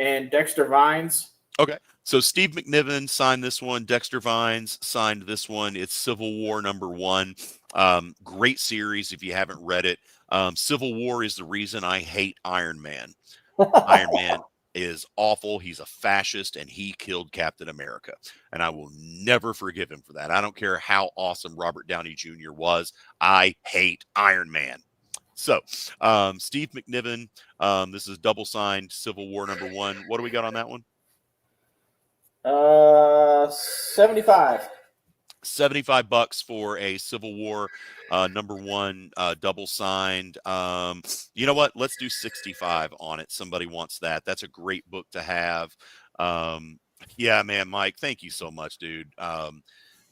and Dexter Vines. Okay. So Steve McNiven signed this one. Dexter Vines signed this one. It's Civil War #1. Great series if you haven't read it. Civil War is the reason I hate Iron Man. Iron Man is awful. He's a fascist, and he killed Captain America. And I will never forgive him for that. I don't care how awesome Robert Downey Jr. was. I hate Iron Man. So, Steve McNiven, this is double signed Civil War #1. What do we got on that one? 75. $75 for a Civil War #1 double signed. You know what? Let's do 65 on it. Somebody wants that. That's a great book to have. Yeah, man, Mike, thank you so much, dude.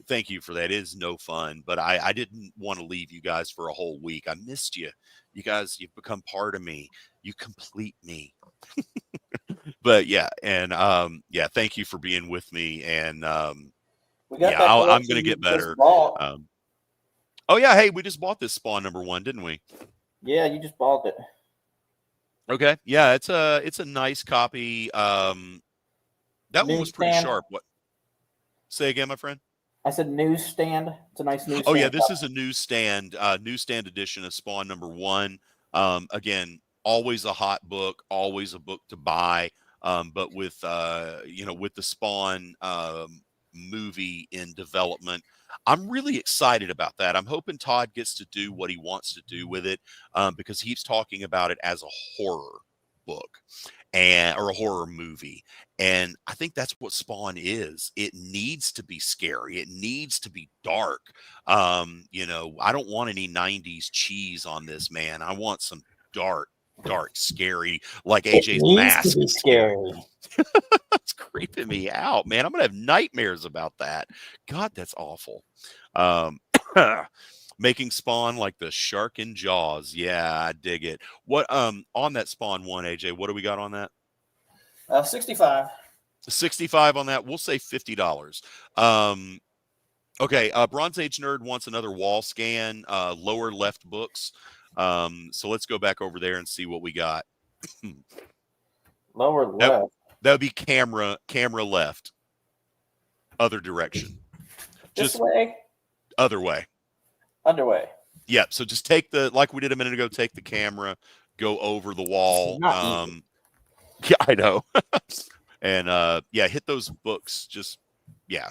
Thank you for that. It is no fun, but I didn't want to leave you guys for a whole week. I missed you. You guys, you've become part of me. You complete me. But yeah, and yeah, thank you for being with me. And I'm going to get better. Oh yeah, hey, we just bought this Spawn #1, didn't we? Yeah, you just bought it. Okay, yeah, it's a nice copy. That one was pretty sharp. What? Say again, my friend. I said newsstand. It's a nice newsstand. Oh yeah, this is a newsstand edition of Spawn #1. Again, always a hot book, always a book to buy. But with with the Spawn movie in development, I'm really excited about that. I'm hoping Todd gets to do what he wants to do with it, because he's talking about it as a horror book or a horror movie. And I think that's what Spawn is. It needs to be scary. It needs to be dark. I don't want any 90s cheese on this, man. I want some dark, scary, like AJ's mask. To be scary. It's creeping me out, man. I'm gonna have nightmares about that. God, that's awful. Making Spawn like the shark in Jaws. Yeah, I dig it. What on that Spawn one, AJ? What do we got on that? 65. 65 on that. We'll say $50. Okay. Bronze Age Nerd wants another wall scan. Lower left books. So let's go back over there and see what we got. Lower left. That would be camera left. Other direction. This way? Other way. Other way. Yeah. So just take like we did a minute ago, take the camera, go over the wall. Yeah, I know. And yeah, hit those books. Just yeah.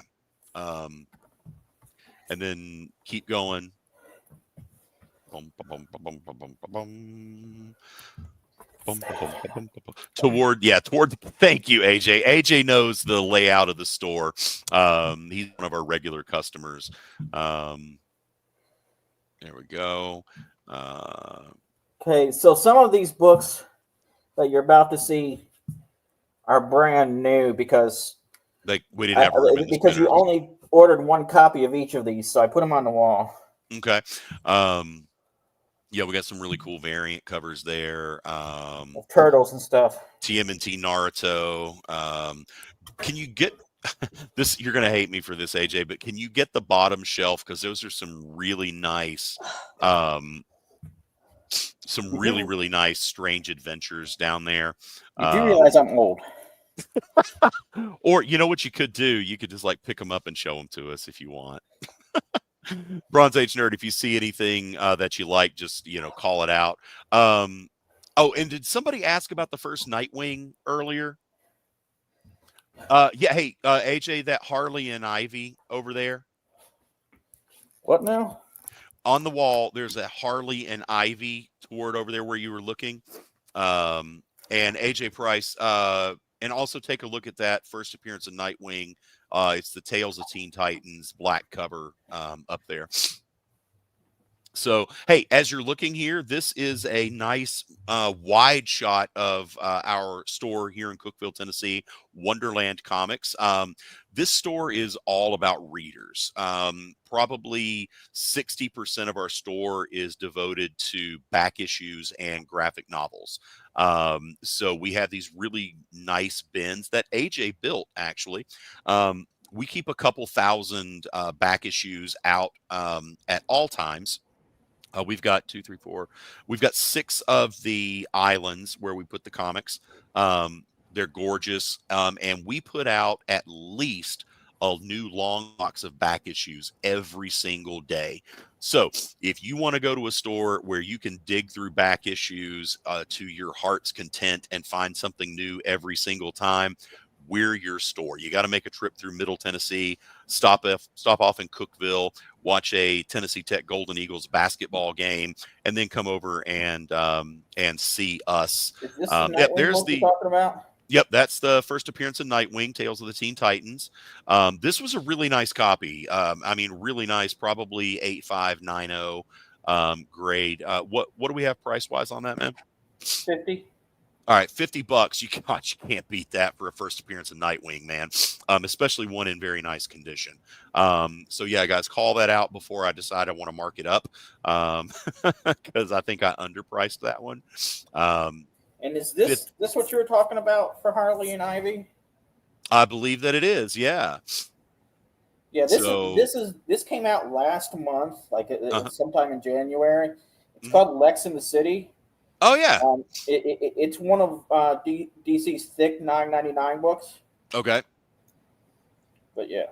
And then keep going. Toward thank you, AJ. AJ knows the layout of the store. He's one of our regular customers. There we go. Okay, so some of these books that you're about to see are brand new because we didn't have room because you only ordered one copy of each of these, so I put them on the wall. Okay. Yeah, we got some really cool variant covers there. Turtles and stuff. TMNT Naruto. Can you get this? You're gonna hate me for this, AJ, but can you get the bottom shelf? Because those are some really nice, really nice Strange Adventures down there. You do realize I'm old. Or you know what you could do? You could just like pick them up and show them to us if you want. Bronze Age Nerd, if you see anything that you like, just call it out. Oh, and did somebody ask about the first Nightwing earlier? Yeah, hey, AJ, that Harley and Ivy over there. What now? On the wall, there's a Harley and Ivy toward over there where you were looking. And AJ Price, and also take a look at that first appearance of Nightwing. It's the Tales of Teen Titans black cover up there. So, hey, as you're looking here, this is a nice wide shot of our store here in Cookeville, Tennessee, Wonderland Comics. This store is all about readers. Probably 60% of our store is devoted to back issues and graphic novels. So we have these really nice bins that AJ built, actually. We keep a couple thousand back issues out at all times. We've got 2, 3, 4. We've got 6 of the islands where we put the comics. They're gorgeous. And we put out at least a new long box of back issues every single day. So if you want to go to a store where you can dig through back issues to your heart's content and find something new every single time, we're your store. You got to make a trip through Middle Tennessee, stop off in Cookeville, watch a Tennessee Tech Golden Eagles basketball game, and then come over and see us. Is this There's the talking about? Yep, that's the first appearance of Nightwing, Tales of the Teen Titans. This was a really nice copy. I mean, really nice, probably 8590 grade. What do we have price wise on that, man? 50. All right, $50. You can't beat that for a first appearance of Nightwing, man. Especially one in very nice condition. So yeah, guys, call that out before I decide I want to mark it up, because I think I underpriced that one. And is this what you were talking about for Harley and Ivy? I believe that it is. Yeah. Yeah. This came out last month, like sometime in January. It's called Lex in the City. Oh yeah. It's one of DC's thick $9.99 books. Okay. But yeah.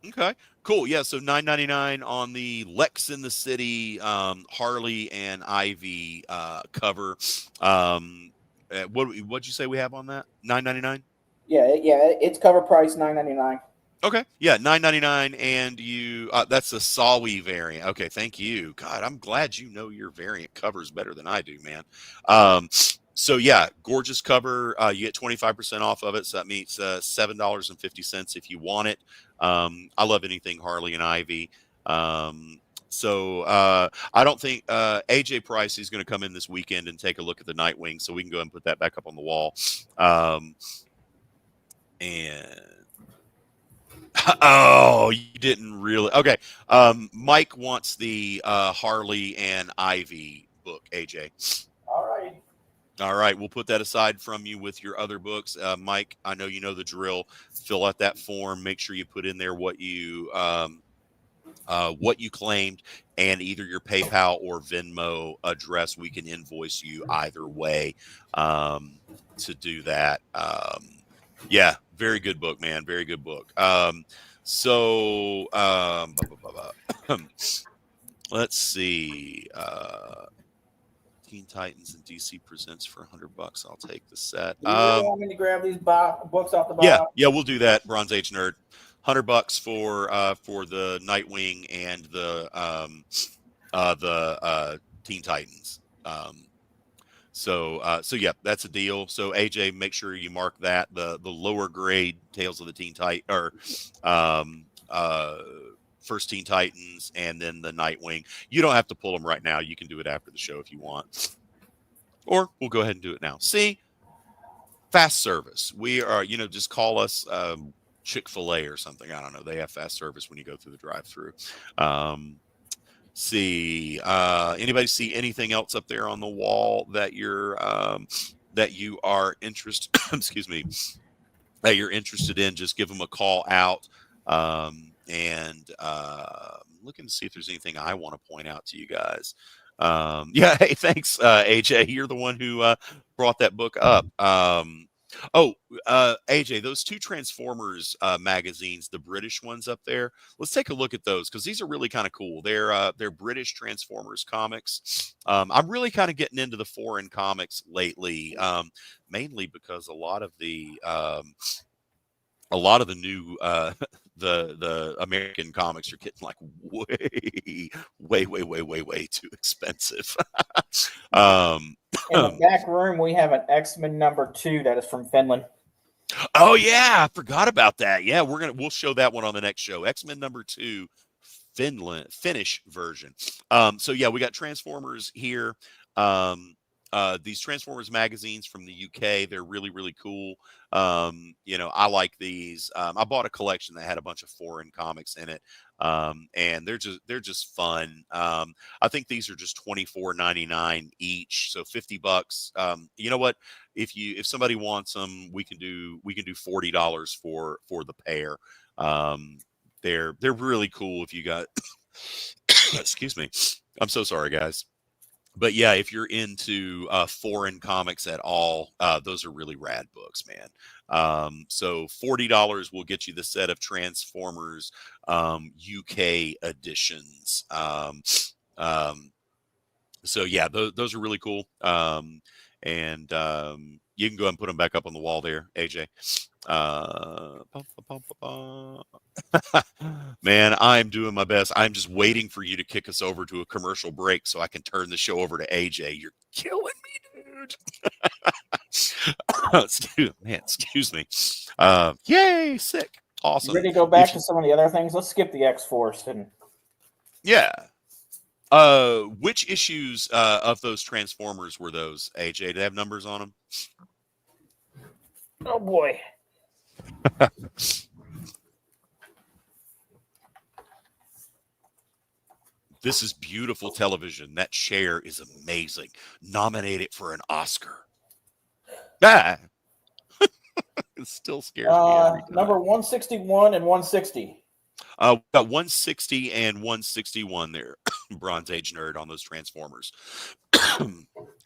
Okay. Cool. Yeah. So $9.99 on the Lex in the City Harley and Ivy cover. What'd you say we have on that? $9.99. Yeah. It's cover price $9.99. Okay. Yeah, $9.99, and you that's the Sawi variant. Okay, thank you. God, I'm glad you know your variant covers better than I do, man. So yeah, gorgeous cover. You get 25% off of it, so that means $7.50 if you want it. I love anything Harley and Ivy. So I don't think AJ Price is going to come in this weekend and take a look at the Nightwing, so we can go ahead and put that back up on the wall. And oh, you didn't really. Okay. Mike wants the Harley and Ivy book, AJ. All right. We'll put that aside from you with your other books. Mike, I know you know the drill. Fill out that form. Make sure you put in there what you claimed, and either your PayPal or Venmo address. We can invoice you either way to do that. Yeah, very good book, man. Very good book. Let's see. Teen Titans and DC Presents for $100. I'll take the set. You really want me to grab these books off the bottom? Yeah, we'll do that. Bronze Age Nerd. $100 for the Nightwing and the Teen Titans. So yeah, that's a deal. So AJ, make sure you mark that the lower grade Tales of the Teen Titan or first Teen Titans and then the Nightwing. You don't have to pull them right now. You can do it after the show if you want, or we'll go ahead and do it now. See, fast service. We are, just call us Chick-fil-A or something. I don't know. They have fast service when you go through the drive-through. See, anybody see anything else up there on the wall that you're that you are interested excuse me, that you're interested in? Just give them a call out. And looking to see if there's anything I want to point out to you guys. Yeah, hey, thanks, AJ. You're the one who brought that book up. AJ, those 2 Transformers magazines, the British ones up there, let's take a look at those, because these are really kind of cool. They're British Transformers comics. I'm really kind of getting into the foreign comics lately, mainly because a lot of the new the American comics are getting like way too expensive. In the back room, we have an X-Men #2 that is from Finland. Oh yeah, I forgot about that. Yeah, we'll show that one on the next show. X-Men #2, Finnish version. So yeah, we got Transformers here. These Transformers magazines from the UK, they're really cool. I like these. I bought a collection that had a bunch of foreign comics in it. And they're just fun. I think these are just $24.99 each, so $50. You know what? If somebody wants them, we can do $40 for the pair. They're really cool. If you got, excuse me, I'm so sorry, guys. But yeah, if you're into foreign comics at all, those are really rad books, man. So $40 will get you the set of Transformers UK editions. So yeah, those are really cool. And you can go ahead and put them back up on the wall there, AJ. Man, I'm doing my best. I'm just waiting for you to kick us over to a commercial break so I can turn the show over to AJ. You're killing me, dude. Excuse me. Yay, sick. Awesome. You ready to go back to some of the other things? Let's skip the X-Force. Yeah. Which issues of those Transformers were those, AJ? Do they have numbers on them? Oh, boy. This is beautiful television. That chair is amazing. Nominate it for an Oscar. Ah. It still scares me every time. Number 161 and 160. We got 160 and 161 there. Bronze Age nerd on those Transformers.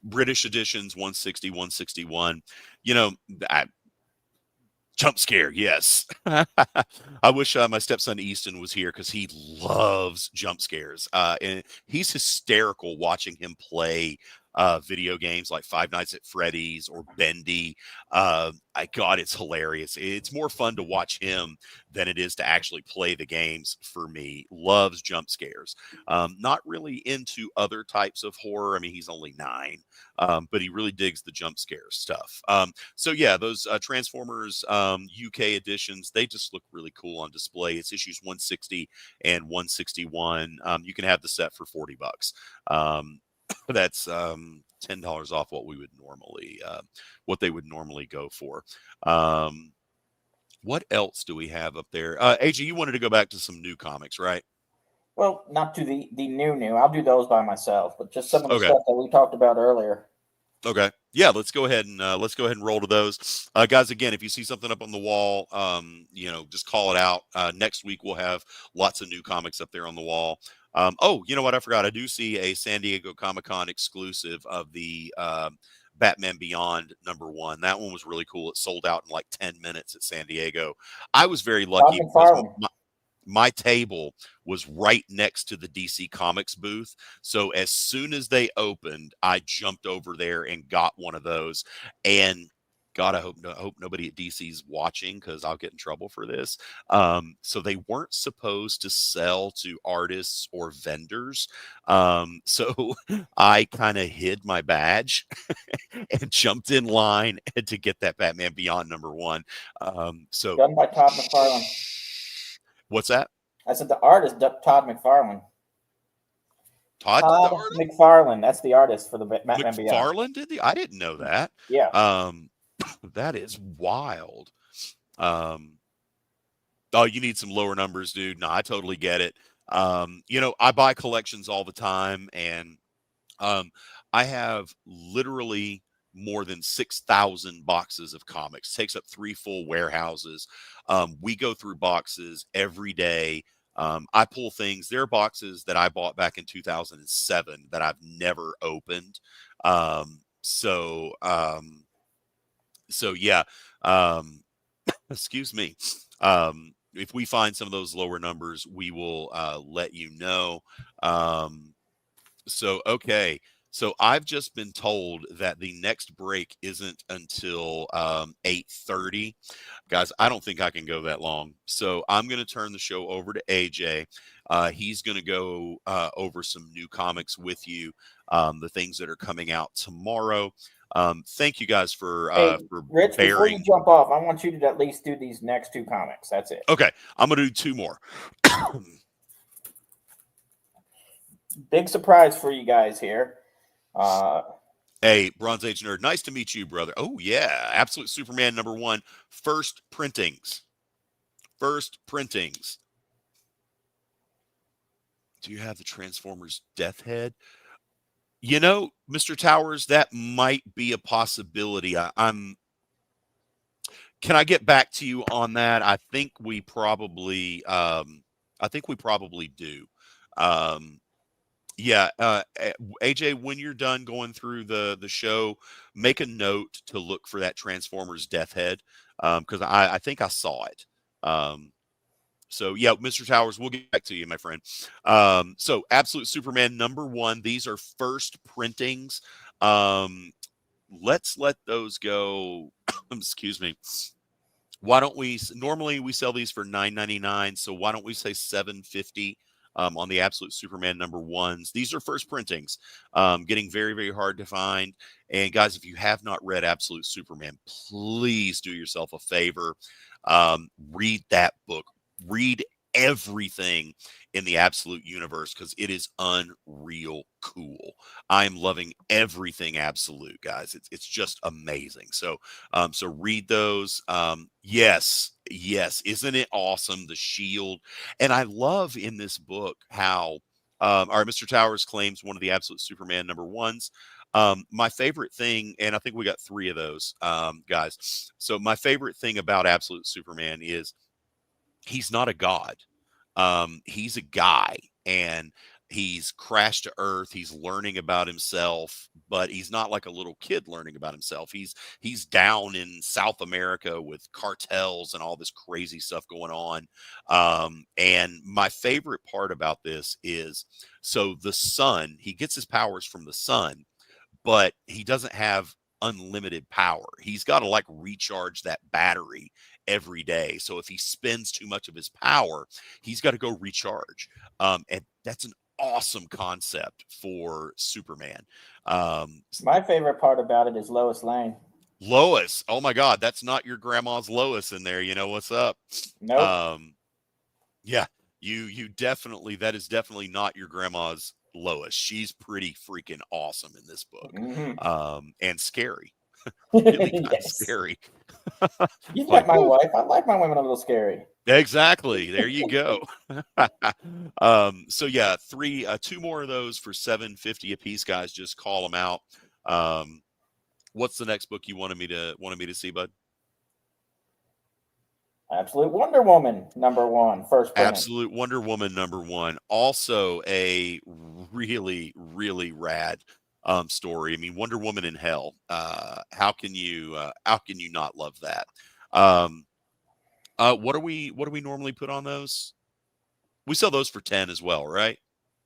British editions, 160, 161. Jump scare, yes. I wish my stepson Easton was here because he loves jump scares. And he's hysterical watching him play video games like Five Nights at Freddy's or Bendy. God, it's hilarious. It's more fun to watch him than it is to actually play the games for me. Loves jump scares. Not really into other types of horror. I mean, he's only 9, but he really digs the jump scare stuff. So yeah, those Transformers UK editions, they just look really cool on display. It's issues 160 and 161. You can have the set for $40. That's $10 off what we would normally, what they would normally go for. What else do we have up there? AJ, you wanted to go back to some new comics, right? Well, not to the new. I'll do those by myself, but just some of the stuff that we talked about earlier. Okay. Yeah, let's go ahead and roll to those. Guys, again, if you see something up on the wall, just call it out. Next week we'll have lots of new comics up there on the wall. Oh, you know what? I forgot. I do see a San Diego Comic-Con exclusive of the Batman Beyond #1. That one was really cool. It sold out in like 10 minutes at San Diego. I was very lucky because my table was right next to the DC Comics booth. So as soon as they opened, I jumped over there and got one of those. And God, I hope nobody at DC is watching because I'll get in trouble for this. So they weren't supposed to sell to artists or vendors. So I kind of hid my badge and jumped in line to get that Batman Beyond #1. So done by Todd McFarlane. What's that? I said the artist, Todd McFarlane. Todd McFarlane. That's the artist for the Batman Beyond. McFarlane did I didn't know that. Yeah. That is wild. Oh, you need some lower numbers, dude. No, I totally get it. I buy collections all the time, and I have literally more than 6,000 boxes of comics. It takes up 3 full warehouses. We go through boxes every day. I pull things. There are boxes that I bought back in 2007 that I've never opened. So yeah, excuse me. If we find some of those lower numbers, we will let you know. Okay. So I've just been told that the next break isn't until 8:30. Guys, I don't think I can go that long. So I'm going to turn the show over to AJ. He's going to go over some new comics with you, the things that are coming out tomorrow. Thank you guys for Rich, bearing. before you jump off, I want you to at least do these next 2 comics. That's it. Okay, I'm going to do 2 more. Big surprise for you guys here. Hey, Bronze Age Nerd, nice to meet you, brother. Oh, yeah, Absolute Superman #1, first printings. First printings. Do you have the Transformers Death Head? You know, Mr. Towers, that might be a possibility. Can I get back to you on that? I think we probably do. Yeah, AJ, when you're done going through the show, make a note to look for that Transformers Death Head, because I think I saw it. So yeah, Mr. Towers, we'll get back to you, my friend. So Absolute Superman #1, these are first printings. Let's let those go. Excuse me. Why don't we? Normally we sell these for $9.99, so why don't we say $7.50? On the Absolute Superman #1s. These are first printings, getting very, very hard to find. And guys, if you have not read Absolute Superman, please do yourself a favor. Read that book. Read everything in the Absolute universe, because it is unreal cool. I am loving everything Absolute, guys. It's just amazing. So so read those. Yes, isn't it awesome, the shield? And I love in this book how all right, Mr. Towers claims one of the Absolute Superman #1s. My favorite thing, and I think we got 3 of those, guys. So my favorite thing about Absolute Superman is he's not a god. He's a guy, and he's crashed to earth. He's learning about himself, but he's not like a little kid learning about himself. He's down in South America with cartels and all this crazy stuff going on. And my favorite part about this is, so the sun, he gets his powers from the sun, but he doesn't have unlimited power. He's got to like recharge that battery every day. So if he spends too much of his power, he's got to go recharge. And that's an awesome concept for Superman. My favorite part about it is Lois Lane. Lois, oh my God, that's not your grandma's Lois in there. You know what's up? Nope. Yeah, you definitely, that is definitely not your grandma's Lois. She's pretty freaking awesome in this book. And scary. Really kind of scary. You've met my wife. I like my women a little scary. Exactly. There you go. So yeah, 2 more of those for $7.50 a piece, guys. Just call them out. What's the next book you wanted me to see, bud? Absolute Wonder Woman #1, first printing. Absolute Wonder Woman #1, also a really, really rad story. I mean, Wonder Woman in hell. How can you not love that? What do we normally put on those? We sell those for 10 as well, right?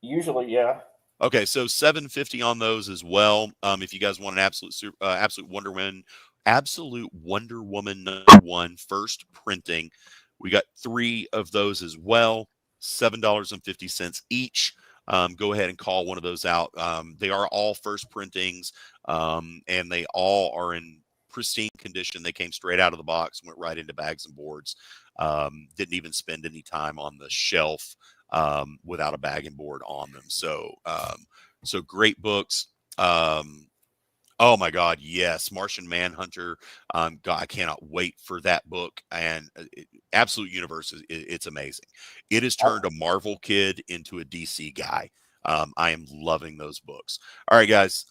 Usually, yeah. Okay, so $7.50 on those as well. If you guys want an Absolute Wonder Woman #1 first printing, we got 3 of those as well, $7.50 each. Go ahead and call one of those out. They are all first printings, and they all are in pristine condition. They came straight out of the box, went right into bags and boards. Didn't even spend any time on the shelf without a bag and board on them. So so great books. Oh my God, yes, Martian Manhunter. God, I cannot wait for that book. And Absolute Universe it's amazing. It has turned a Marvel kid into a DC guy. I am loving those books. All right, guys.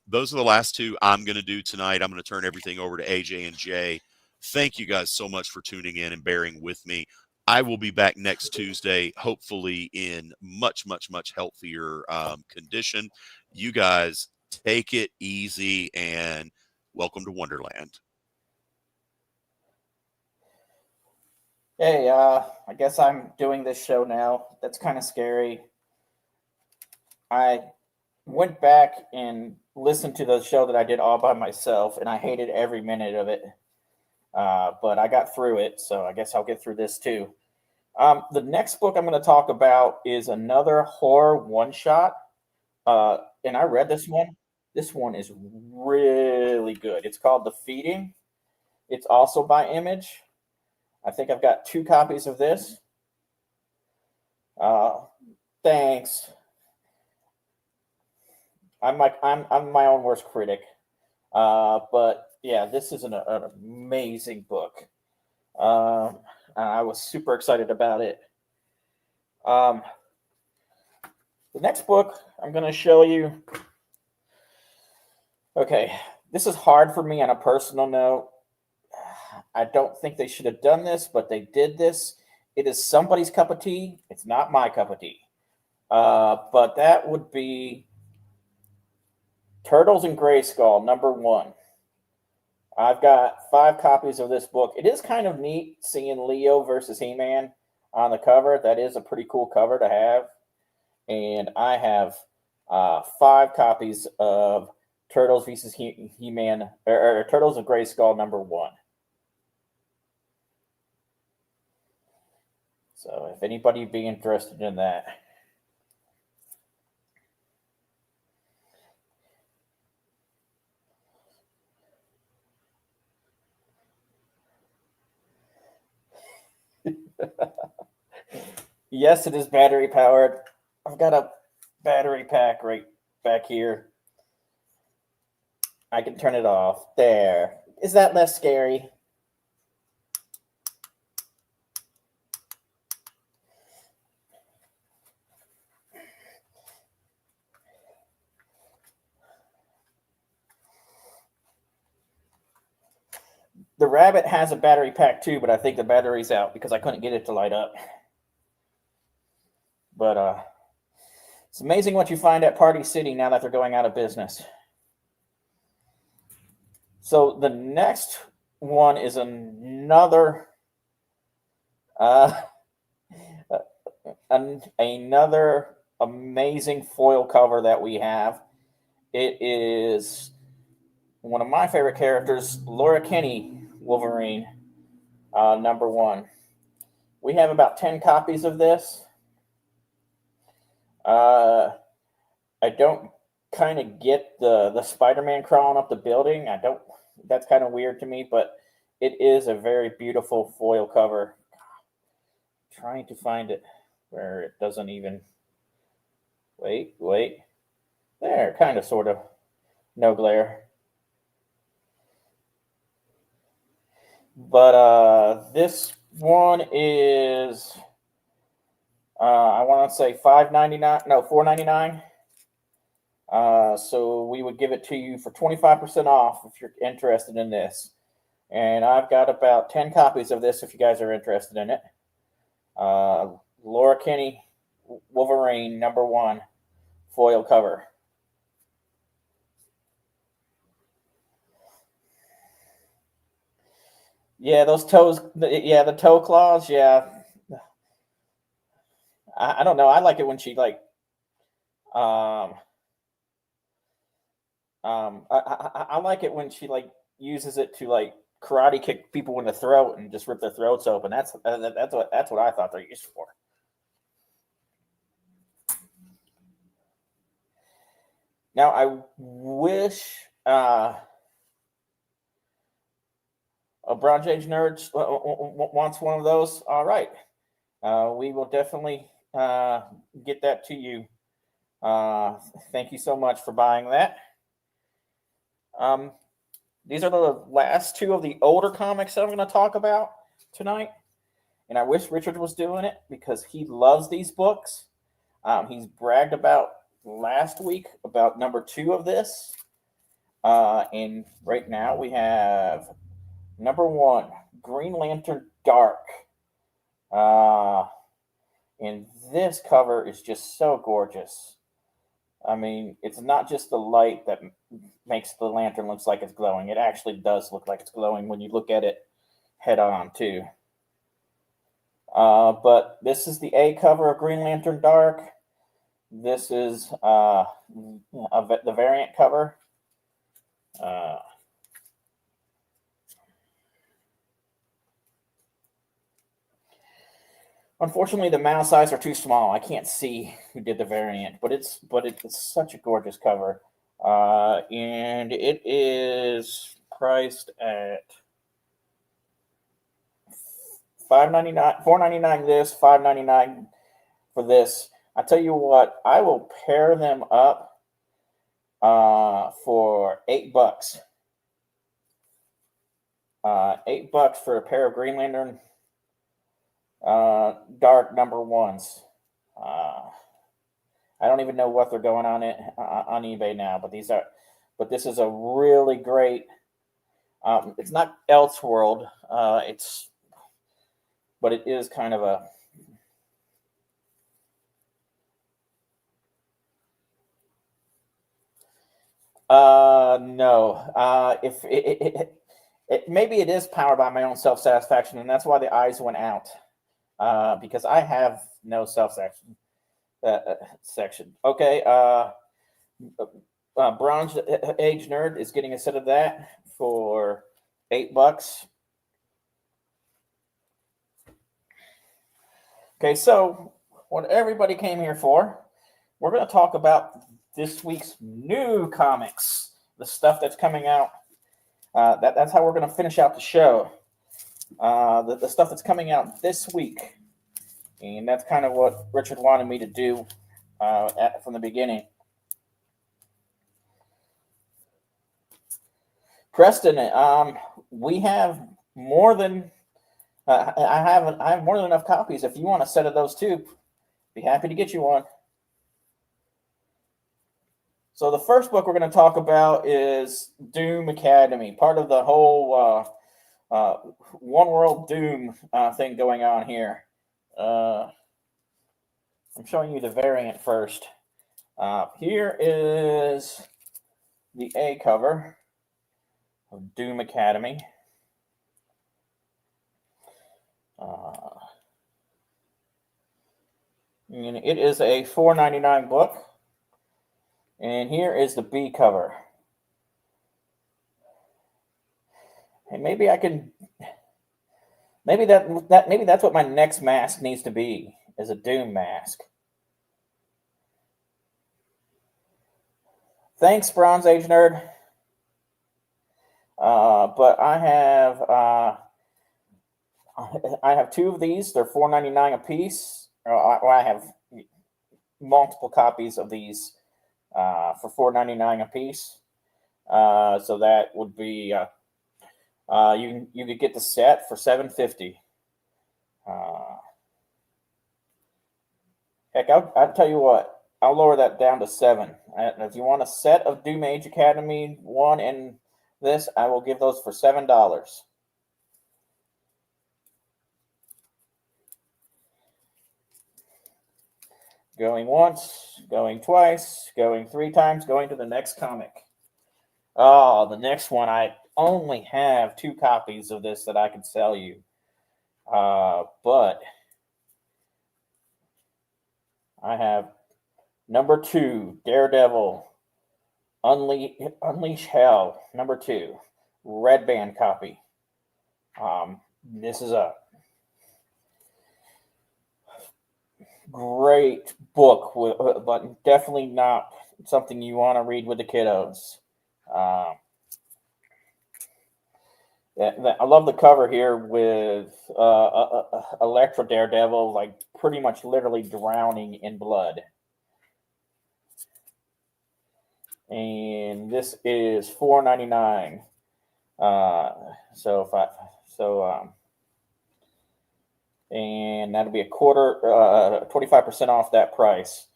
Those are the last 2 I'm going to do tonight. I'm going to turn everything over to AJ and Jay. Thank you guys so much for tuning in and bearing with me. I will be back next Tuesday, hopefully in much, much, much healthier condition. You guys take it easy, and welcome to Wonderland. Hey, I guess I'm doing this show now. That's kind of scary. I went back and listened to the show that I did all by myself, and I hated every minute of it. But I got through it, so I guess I'll get through this too. The next book I'm going to talk about is another horror one-shot. And I read this one. This one is really good. It's called The Feeding. It's also by Image. I think I've got 2 copies of this. Thanks. I'm my own worst critic. But yeah, this is an amazing book. I was super excited about it. The next book I'm going to show you. Okay, this is hard for me on a personal note. I don't think they should have done this, but they did this. It is somebody's cup of tea. It's not my cup of tea. But that would be Turtles in Grayskull, #1. I've got 5 copies of this book. It is kind of neat seeing Leo versus He-Man on the cover. That is a pretty cool cover to have. And I have 5 copies of Turtles vs. He-Man, or Turtles of Grayskull #1. So if anybody be interested in that. Yes, it is battery powered. I've got a battery pack right back here. I can turn it off. There. Is that less scary? The rabbit has a battery pack too, but I think the battery's out because I couldn't get it to light up. But it's amazing what you find at Party City now that they're going out of business. So the next one is another another amazing foil cover that we have. It is one of my favorite characters, Laura Kinney, Wolverine, #1. We have about 10 copies of this. I don't kind of get the Spider-Man crawling up the building. That's kind of weird to me, but it is a very beautiful foil cover. I'm trying to find it where it doesn't even, wait. There, kind of, sort of. No glare. But this one is, I want to say $5.99. No, $4.99. So we would give it to you for 25% off if you're interested in this. And I've got about 10 copies of this if you guys are interested in it. Laura Kinney, Wolverine, #1, foil cover. Yeah, those toes. Yeah, the toe claws. Yeah. I don't know. I like it when she I like it when she uses it to karate kick people in the throat and just rip their throats open. That's what I thought they're used for. Now I wish a Bronze Age nerd wants one of those. All right, we will definitely get that to you. Thank you so much for buying that. These are the last 2 of the older comics that I'm going to talk about tonight. And I wish Richard was doing it because he loves these books. He's bragged about last week about #2 of this. And right now we have #1, Green Lantern Dark. And this cover is just so gorgeous. I mean, it's not just the light that makes the lantern look like it's glowing. It actually does look like it's glowing when you look at it head on, too. But this is the A cover of Green Lantern Dark. This is the variant cover. Unfortunately, the mouse eyes are too small. I can't see who did the variant, but it's such a gorgeous cover, and it is priced at $5.99, $4.99 this, $5.99 for this. I tell you what, I will pair them up for $8. $8 for a pair of Green Lantern Dark #1s. I don't even know what they're going on eBay now, but this is a really great. It's not Elseworld. But it is kind of a. No. If maybe it is powered by my own self-satisfaction, and that's why the eyes went out. Because I have no self-section section. Okay. Bronze Age Nerd is getting a set of that for $8. Okay, so what everybody came here for, we're going to talk about this week's new comics, the stuff that's coming out. That's how we're going to finish out the show. The stuff that's coming out this week. And that's kind of what Richard wanted me to do from the beginning. Preston, we have more than I have more than enough copies. If you want a set of those too, be happy to get you one. So the first book we're going to talk about is Doom Academy, part of the whole One World Doom thing going on here. I'm showing you the variant first. Here is the A cover of Doom Academy. And it is a $4.99 book. And here is the B cover. And maybe I can. Maybe that's what my next mask needs to be, is a Doom mask. Thanks, Bronze Age Nerd. But I have two of these. They're $4.99 a piece. I have multiple copies of these for $4.99 a piece. So that would be you could get the set for $7.50. Heck, I'll tell you what. I'll lower that down to $7. If you want a set of Doom Age Academy 1 and this, I will give those for $7. Going once, going twice, going 3 times, going to the next comic. Oh, the next one, I only have 2 copies of this that I can sell you. But I have #2, Daredevil, Unleash Hell, #2, red band copy. This is a great book, but definitely not something you want to read with the kiddos. I love the cover here with Electra Daredevil, like pretty much literally drowning in blood. And this is $4.99. And that'll be a quarter, 25% off that price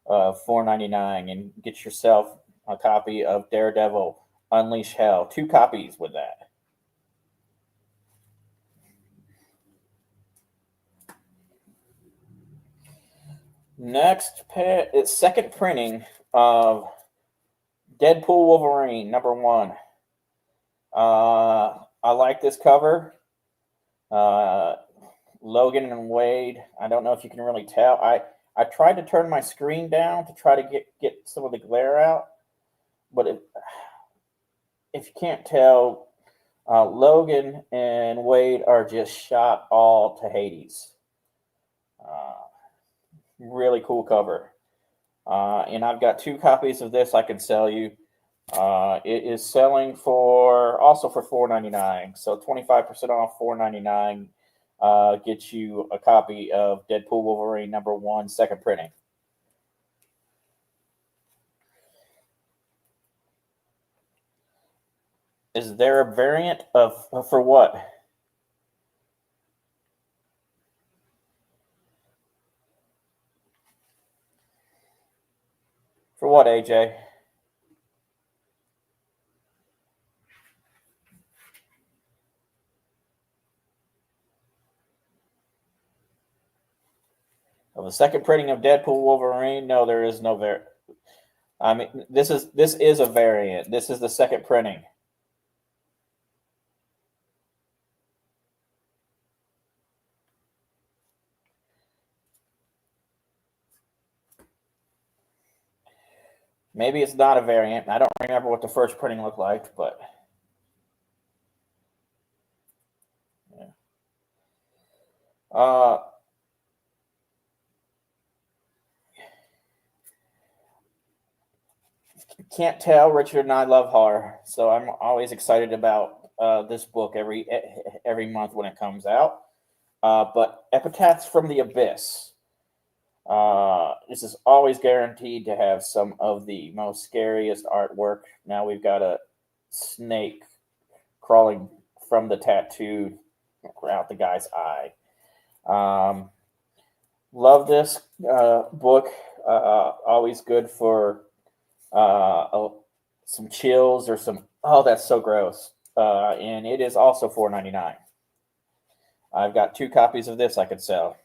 of $4.99, and get yourself a copy of Daredevil Unleash Hell. 2 copies with that. Next, it's second printing of Deadpool Wolverine #1. I like this cover. Logan and Wade. I don't know if you can really tell. I tried to turn my screen down to try to get some of the glare out. but if you can't tell, Logan and Wade are just shot all to Hades. Really cool cover. And I've got 2 copies of this I can sell you. It is selling for $4.99. So 25% off, $4.99 gets you a copy of Deadpool Wolverine #1, second printing. Is there a variant for what? For what, AJ? Of the second printing of Deadpool Wolverine? No, there is no variant. I mean, this is a variant. This is the second printing. Maybe it's not a variant. I don't remember what the first printing looked like, but yeah. Can't tell. Richard and I love horror, so I'm always excited about this book every month when it comes out. But Epitaphs from the Abyss. This is always guaranteed to have some of the most scariest artwork. Now we've got a snake crawling from the tattoo out the guy's eye. Love this book. Always good for some chills or some, oh, that's so gross. And it is also $4.99. I've got 2 copies of this I could sell.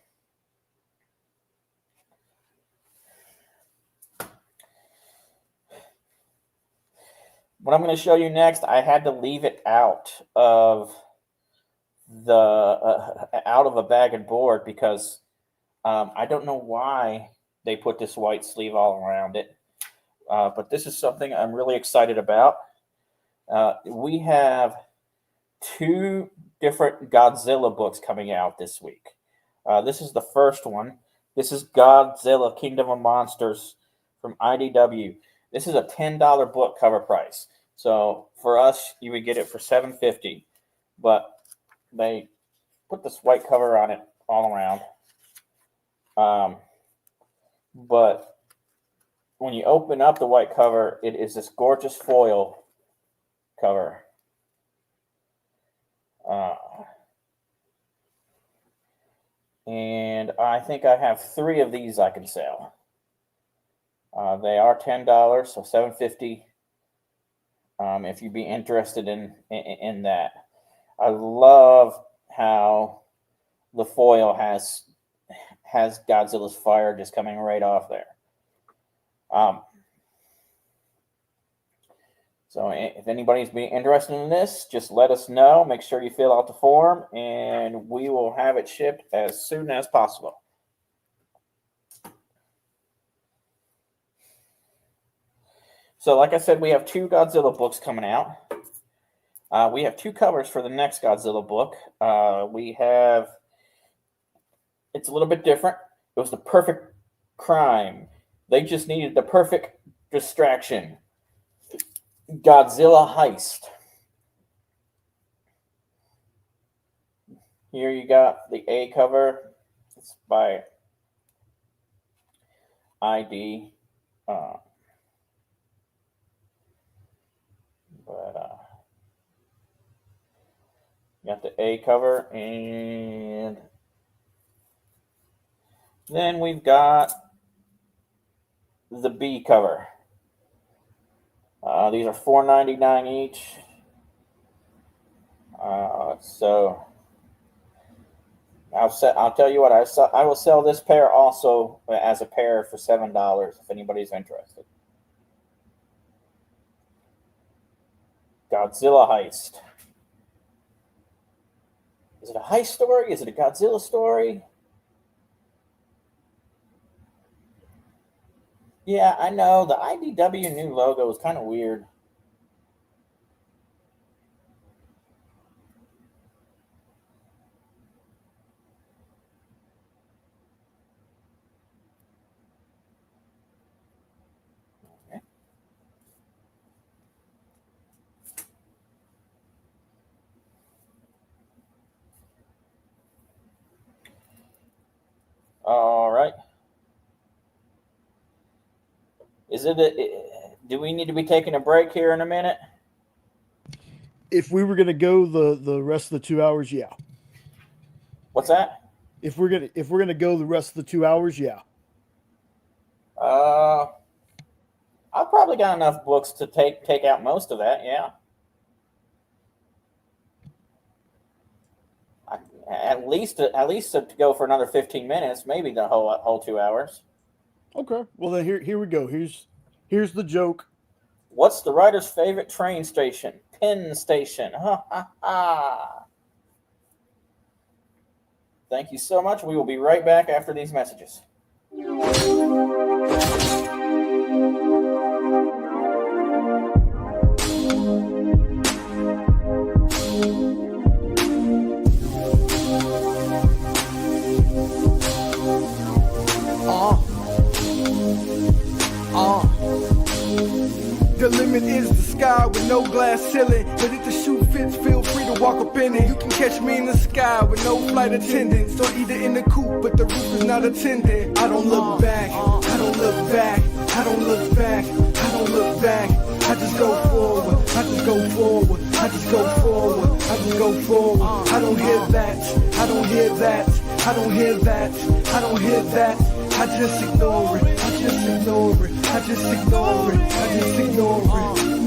What I'm going to show you next, I had to leave it out of a bag and board because I don't know why they put this white sleeve all around it. But this is something I'm really excited about. We have 2 different Godzilla books coming out this week. This is the first one. This is Godzilla Kingdom of Monsters from IDW. This is a $10 book cover price. So for us, you would get it for $7.50. But they put this white cover on it all around. But when you open up the white cover, it is this gorgeous foil cover. And I think I have 3 of these I can sell. They are $10, so $7.50. If you'd be interested in that. I love how the foil has Godzilla's fire just coming right off there. So if anybody's being interested in this, just let us know. Make sure you fill out the form, and we will have it shipped as soon as possible. So like I said, we have 2 Godzilla books coming out. We have 2 covers for the next Godzilla book. It's a little bit different. It was the perfect crime. They just needed the perfect distraction. Godzilla Heist. Here you got the A cover. It's by ID. You got the A cover, and then we've got the B cover. These are $4.99 each. So I'll tell you what, I will sell this pair also as a pair for $7 if anybody's interested. Godzilla Heist. Is it a heist story? Is it a Godzilla story? Yeah, I know. The IDW new logo is kind of weird. Okay. All right. Do we need to be taking a break here in a minute? If we were going to go the rest of the 2 hours, yeah. What's that? If we're gonna go the rest of the 2 hours, yeah. I've probably got enough books to take out most of that. Yeah. At least to go for another 15 minutes, maybe the whole 2 hours. Okay. Well, then here we go. Here's the joke. What's the writer's favorite train station? Penn Station. Ha ha ha. Thank you so much. We will be right back after these messages. The limit is the sky with no glass ceiling. But if the shoe fits, feel free to walk up in it. You can catch me in the sky with no flight attendants, or either in the coupe, but the roof is not attended. I don't look back, I don't look back, I don't look back, I don't look back. I just go forward, I just go forward, I just go forward, I just go forward. I don't hear that, I don't hear that, I don't hear that, I don't hear that. I just ignore it, I just ignore it, I just ignore it, I just ignore it.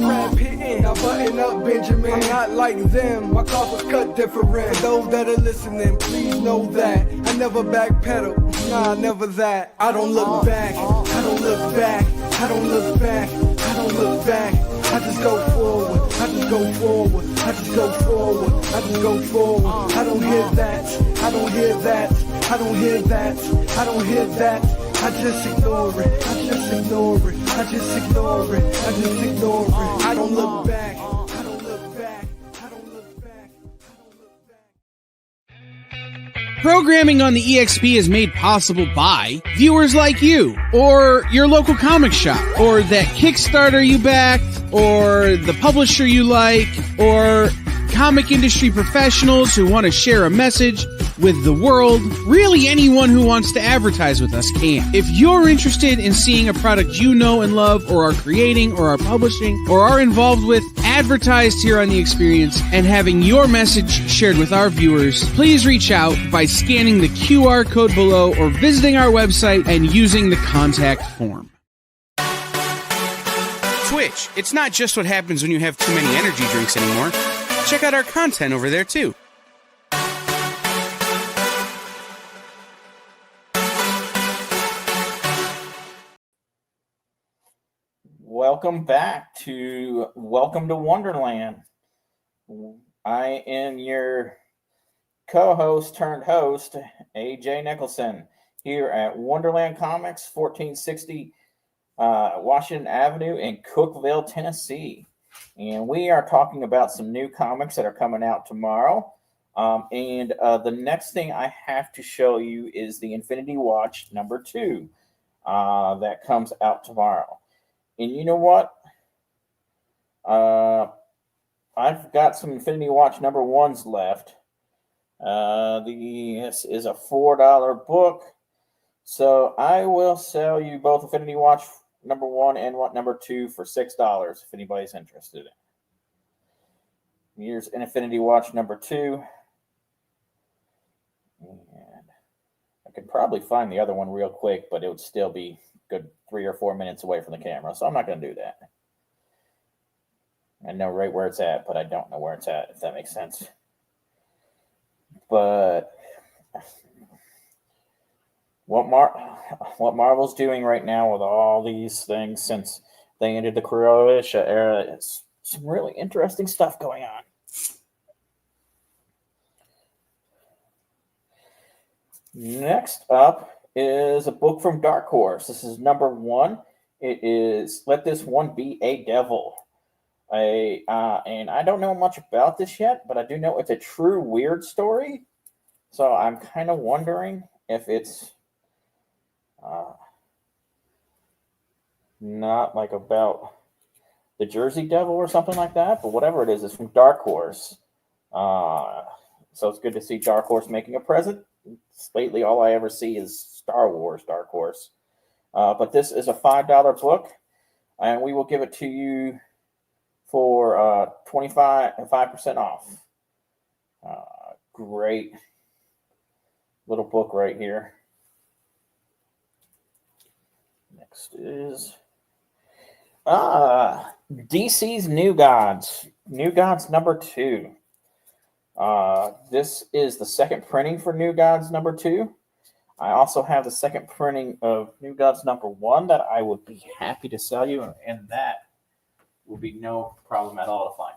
Rap hitting, I button up Benjamin. I'm not like them, my cloth was cut different. For those that are listening, please know that I never backpedal, nah, never that. I don't look back, I don't look back, I don't look back, I don't look back. I just go forward, I just go forward, I just go forward, I just go forward. I don't hear that, I don't hear that, I don't hear that, I don't hear that. I just ignore it, I just ignore it, I just ignore it, I just ignore it. I don't look back, I don't look back, I don't look back, I don't look back. Programming on the EXP is made possible by viewers like you, or your local comic shop, or that Kickstarter you backed, or the publisher you like, or comic industry professionals who want to share a message with the world. Really, anyone who wants to advertise with us can. If you're interested in seeing a product you know and love, or are creating, or are publishing, or are involved with, advertised here on The Experience, and having your message shared with our viewers, please reach out by scanning the QR code below or visiting our website and using the contact form. Twitch, it's not just what happens when you have too many energy drinks anymore. Check out our content over there too. Welcome back to Welcome to Wonderland. I am your co-host turned host, AJ Nicholson, here at Wonderland Comics, 1460 Washington Avenue in Cookeville, Tennessee. And we are talking about some new comics that are coming out tomorrow. And the next thing I have to show you is the Infinity Watch #2 that comes out tomorrow. And you know what? I've got some Infinity Watch #1s left. This is a $4 book. So I will sell you both Infinity Watch #1 and #2 for $6 if anybody's interested. Here's an Infinity Watch #2. And I could probably find the other one real quick, but it would still be good 3 or 4 minutes away from the camera, so I'm not going to do that. I know right where it's at, but I don't know where it's at, if that makes sense. But what Marvel's doing right now with all these things since they ended the Croatia era is some really interesting stuff going on. Next up is a book from Dark Horse. This is #1. It is Let This One Be a Devil. And I don't know much about this yet, but I do know it's a true weird story. So I'm kind of wondering if it's not like about the Jersey Devil or something like that, but whatever it is, it's from Dark Horse. So it's good to see Dark Horse making a present. Lately, all I ever see is Star Wars Dark Horse. But this is a $5 book, and we will give it to you for 5% off. Great little book right here. Next is DC's New Gods. New Gods number 2. This is the second printing for New Gods number 2. I also have the second printing of New Gods number 1 that I would be happy to sell you, and that will be no problem at all to find.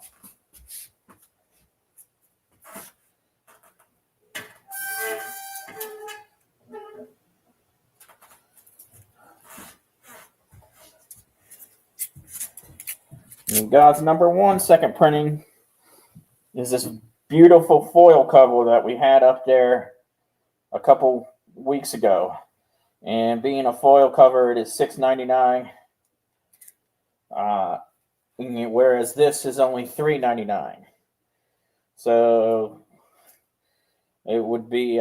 New Gods number 1, second printing, is this beautiful foil cover that we had up there a couple weeks ago. And being a foil cover, it is $6.99. Whereas this is only $3.99. So it would be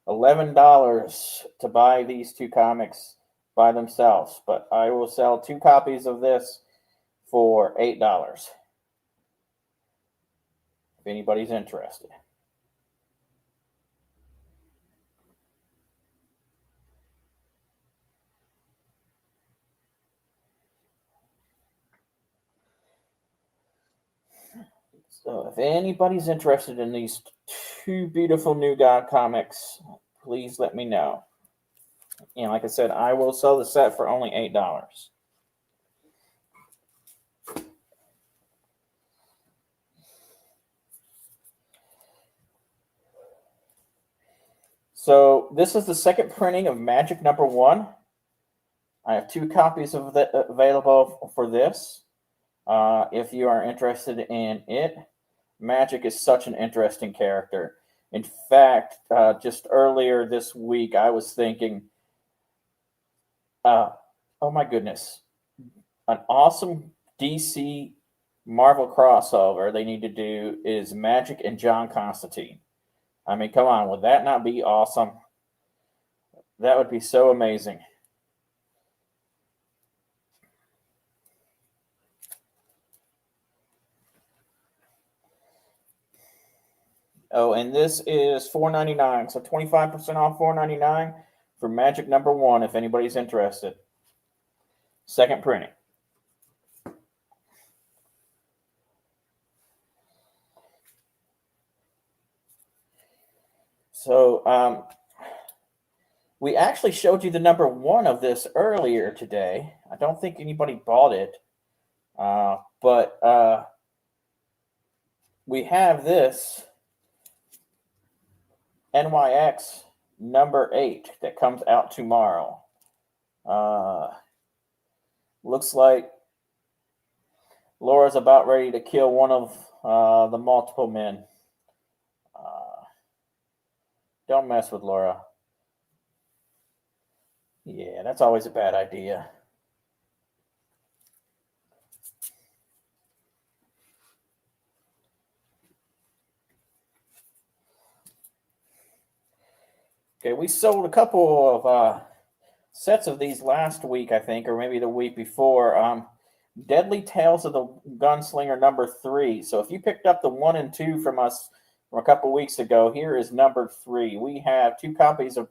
$11 to buy these 2 comics by themselves. But I will sell 2 copies of this for $8. If anybody's interested. So if anybody's interested in these 2 beautiful New God comics, please let me know. And like I said, I will sell the set for only $8. So this is the second printing of Magic number 1. I have 2 copies of that available for this. If you are interested in it, Magic is such an interesting character. In fact, just earlier this week, I was thinking, oh my goodness, an awesome DC Marvel crossover they need to do is Magic and John Constantine. I mean, come on, would that not be awesome? That would be so amazing. Oh, and this is $4.99, so 25% off $4.99 for Magic number 1 if anybody's interested. Second printing. So we actually showed you the number 1 of this earlier today. I don't think anybody bought it, but we have this NYX number 8 that comes out tomorrow. Looks like Laura's about ready to kill one of the multiple men. Don't mess with Laura. Yeah, that's always a bad idea. Okay, we sold a couple of sets of these last week, I think, or maybe the week before. Deadly Tales of the Gunslinger number 3. So if you picked up the 1 and 2 from us from a couple weeks ago, here is number 3. We have 2 copies of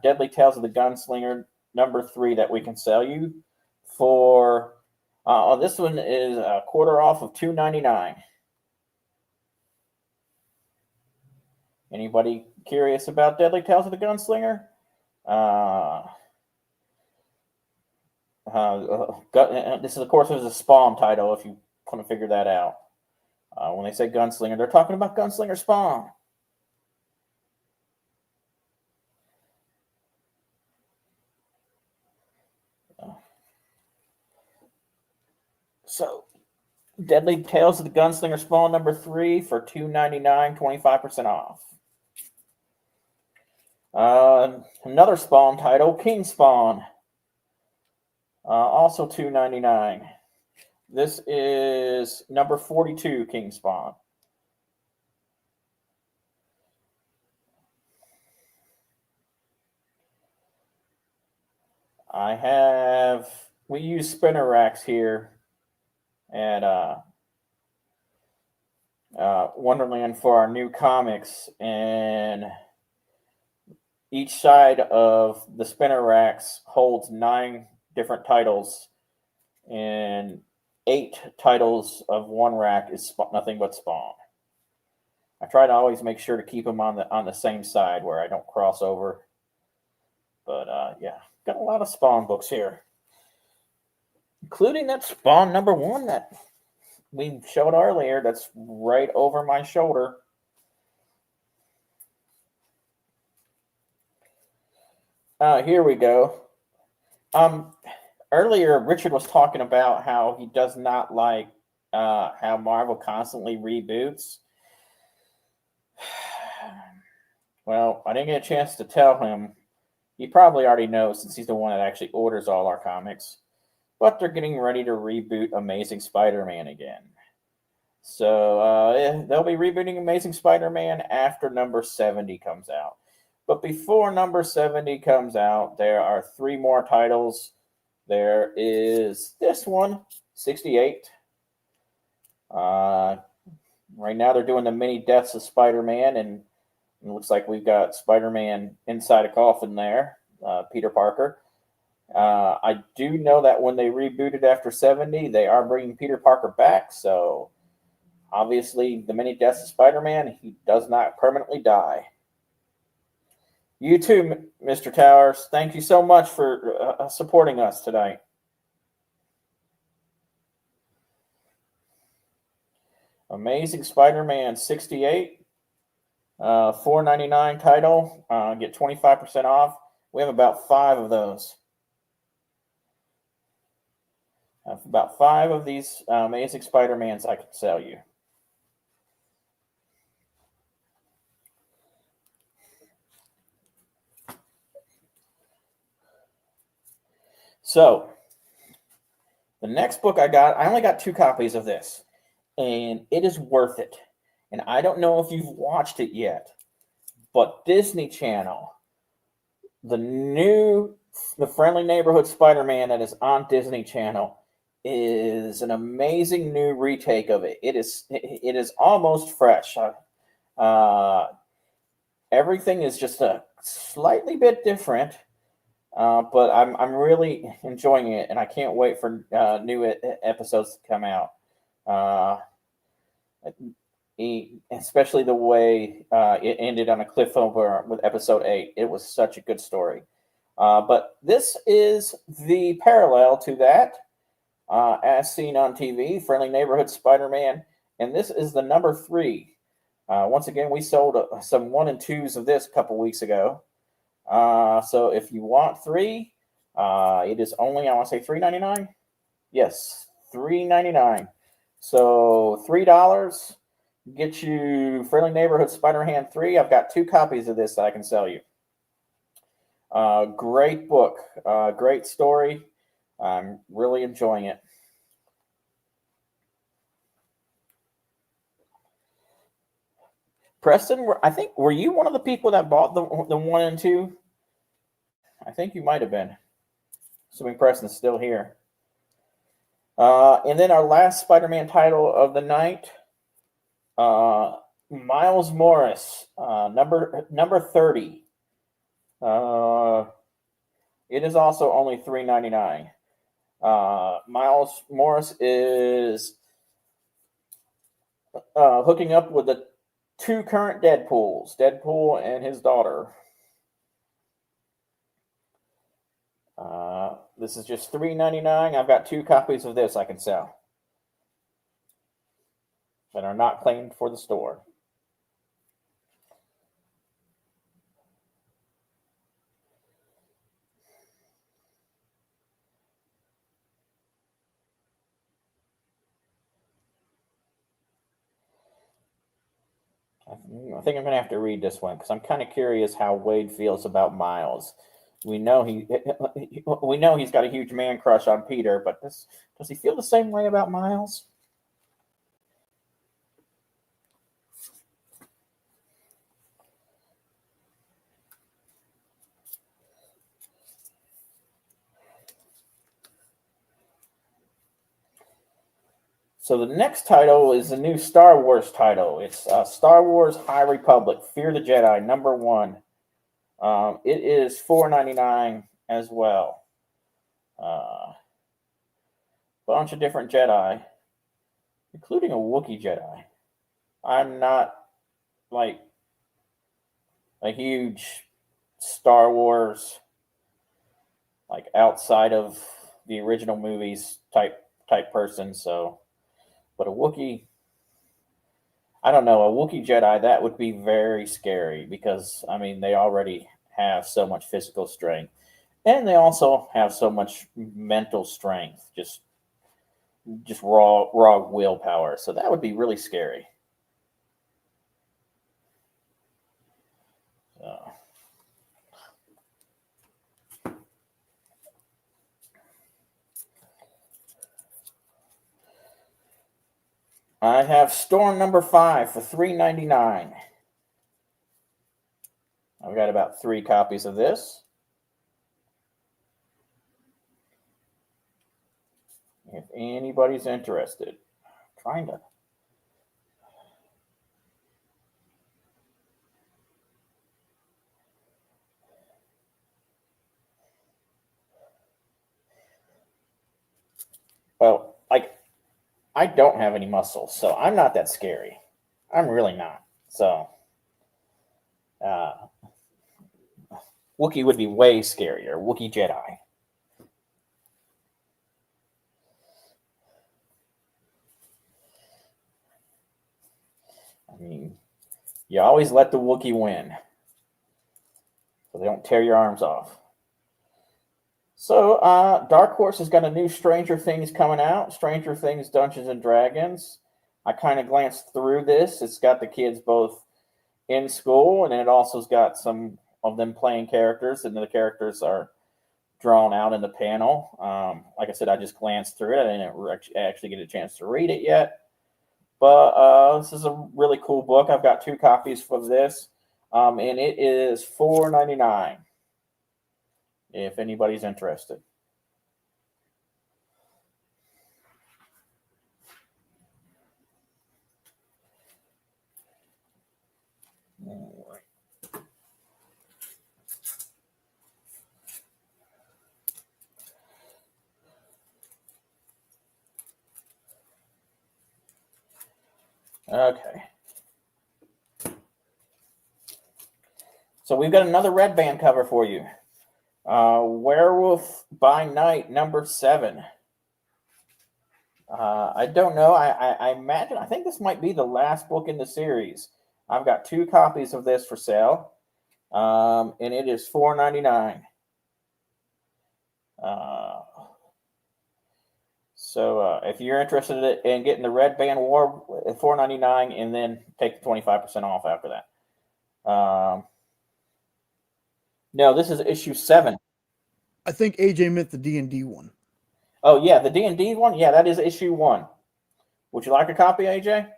Deadly Tales of the Gunslinger number 3 that we can sell you for. This one is a quarter off of $2.99. Anybody curious about Deadly Tales of the Gunslinger? This is, of course, is a Spawn title, if you want to figure that out. When they say Gunslinger, they're talking about Gunslinger Spawn. So, Deadly Tales of the Gunslinger Spawn number 3 for $2.99, 25% off. Another Spawn title, King Spawn, also $2.99. This is number 42, King Spawn. We use spinner racks here at Wonderland for our new comics, and each side of the spinner racks holds 9 different titles, and 8 titles of one rack is nothing but Spawn. I try to always make sure to keep them on the same side where I don't cross over. But yeah, got a lot of Spawn books here, including that Spawn number 1 that we showed earlier. That's right over my shoulder. Here we go. Earlier, Richard was talking about how he does not like how Marvel constantly reboots. Well, I didn't get a chance to tell him. He probably already knows since he's the one that actually orders all our comics. But they're getting ready to reboot Amazing Spider-Man again. So they'll be rebooting Amazing Spider-Man after number 70 comes out. But before number 70 comes out, there are 3 more titles. There is this one, 68. Right now they're doing the mini deaths of Spider-Man, and it looks like we've got Spider-Man inside a coffin there, Peter Parker. I do know that when they rebooted after 70, they are bringing Peter Parker back, so obviously the many deaths of Spider-Man, he does not permanently die. You too, Mr. Towers. Thank you so much for supporting us tonight. Amazing Spider-Man 68. $4.99 title. Get 25% off. We have about 5 of those. I have about 5 of these Amazing Spider-Mans I can sell you. So, the next book I only got 2 copies of this, and it is worth it. And I don't know if you've watched it yet, but Disney Channel, the Friendly Neighborhood Spider-Man that is on Disney Channel is an amazing new retake of it. It is almost fresh. Everything is just a slightly bit different, but I'm really enjoying it, and I can't wait for new episodes to come out. Especially the way it ended on a cliffhanger with episode 8. It was such a good story. But this is the parallel to that, as seen on TV, Friendly Neighborhood Spider-Man. And this is the number 3. Once again, we sold some 1 and 2s of this a couple weeks ago. So if you want 3, it is only, I want to say $3.99. Yes, $3.99. So $3 get you Friendly Neighborhood Spider-Man 3. I've got 2 copies of this that I can sell you. Great book, great story. I'm really enjoying it. Preston, I think, were you one of the people that bought the 1 and 2? I think you might have been. Assuming Preston's still here. And then our last Spider-Man title of the night, Miles Morris, number 30. It is also only $3.99. Miles Morris is hooking up with the 2 current Deadpools, Deadpool and his daughter. This is just $3.99. I've got 2 copies of this I can sell that are not claimed for the store. I think I'm going to have to read this one because I'm kind of curious how Wade feels about Miles. We know he's got a huge man crush on Peter, but does he feel the same way about Miles? So the next title is a new Star Wars title. It's Star Wars High Republic, Fear the Jedi, #1. It is $4.99 as well. Bunch of different Jedi, including a Wookiee Jedi. I'm not like a huge Star Wars, like outside of the original movies type person, so. But a Wookiee, I don't know, a Wookiee Jedi, that would be very scary because, I mean, they already have so much physical strength. And they also have so much mental strength, just raw willpower. So that would be really scary. So. I have Storm #5 for $3.99. I've got about 3 copies of this. If anybody's interested, I'm trying to. Well, like, I don't have any muscles, so I'm not that scary. I'm really not. So, Wookiee would be way scarier. Wookiee Jedi. I mean, you always let the Wookiee win, so they don't tear your arms off. So, Dark Horse has got a new Stranger Things coming out. Stranger Things Dungeons and Dragons. I kind of glanced through this. It's got the kids both in school, and it also's got some of them playing characters, and the characters are drawn out in the panel. Like I said, I just glanced through it. I didn't actually get a chance to read it yet. But this is a really cool book. I've got 2 copies of this, and it is $4.99 if anybody's interested. Okay. So we've got another red band cover for you. Werewolf by Night #7. I don't know. I imagine, I think this might be the last book in the series. I've got 2 copies of this for sale. And it is $4.99. So if you're interested in getting the Red Band War at $4.99 and then take the 25% off after that. No, this is issue 7. I think AJ meant the D&D one. Oh, yeah, the D&D one? Yeah, that is issue 1. Would you like a copy, AJ?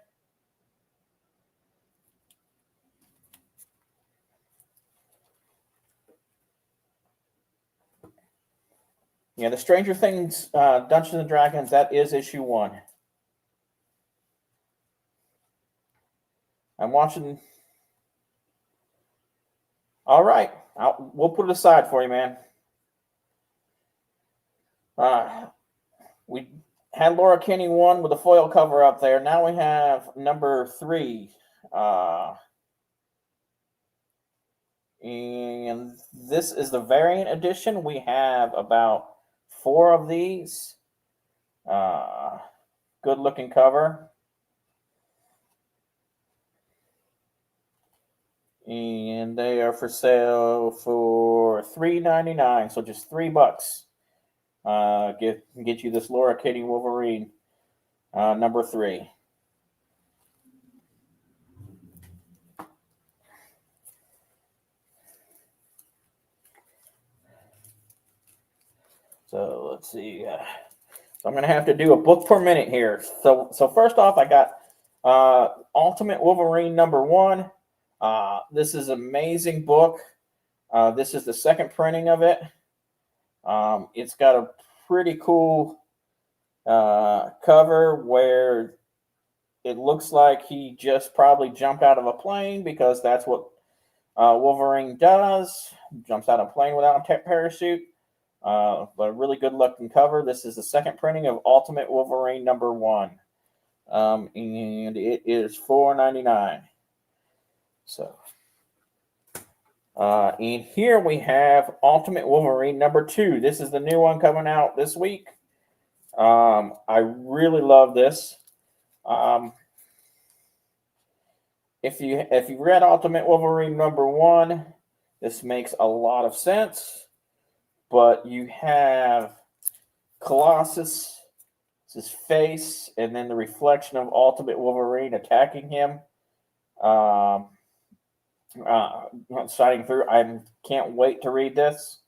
Yeah, the Stranger Things Dungeons and Dragons, that is issue 1. I'm watching. All right. We'll put it aside for you, man. We had Laura Kinney 1 with a foil cover up there. Now we have #3. And this is the variant edition. We have about 4 of these. Good looking cover. And they are for sale for $3.99, so just $3. Get you this Laura Kinney Wolverine, #3. So let's see. So I'm going to have to do a book per minute here. So first off, I got Ultimate Wolverine #1. This is an amazing book. This is the second printing of it. It's got a pretty cool cover where it looks like he just probably jumped out of a plane, because that's what Wolverine does. Jumps out of a plane without a parachute. But a really good looking cover. This is the second printing of Ultimate Wolverine #1. And it is $4.99. So, and here we have Ultimate Wolverine #2. This is the new one coming out this week. I really love this. If you read Ultimate Wolverine #1, this makes a lot of sense. But you have Colossus, his face, and then the reflection of Ultimate Wolverine attacking him, shining through. I can't wait to read this.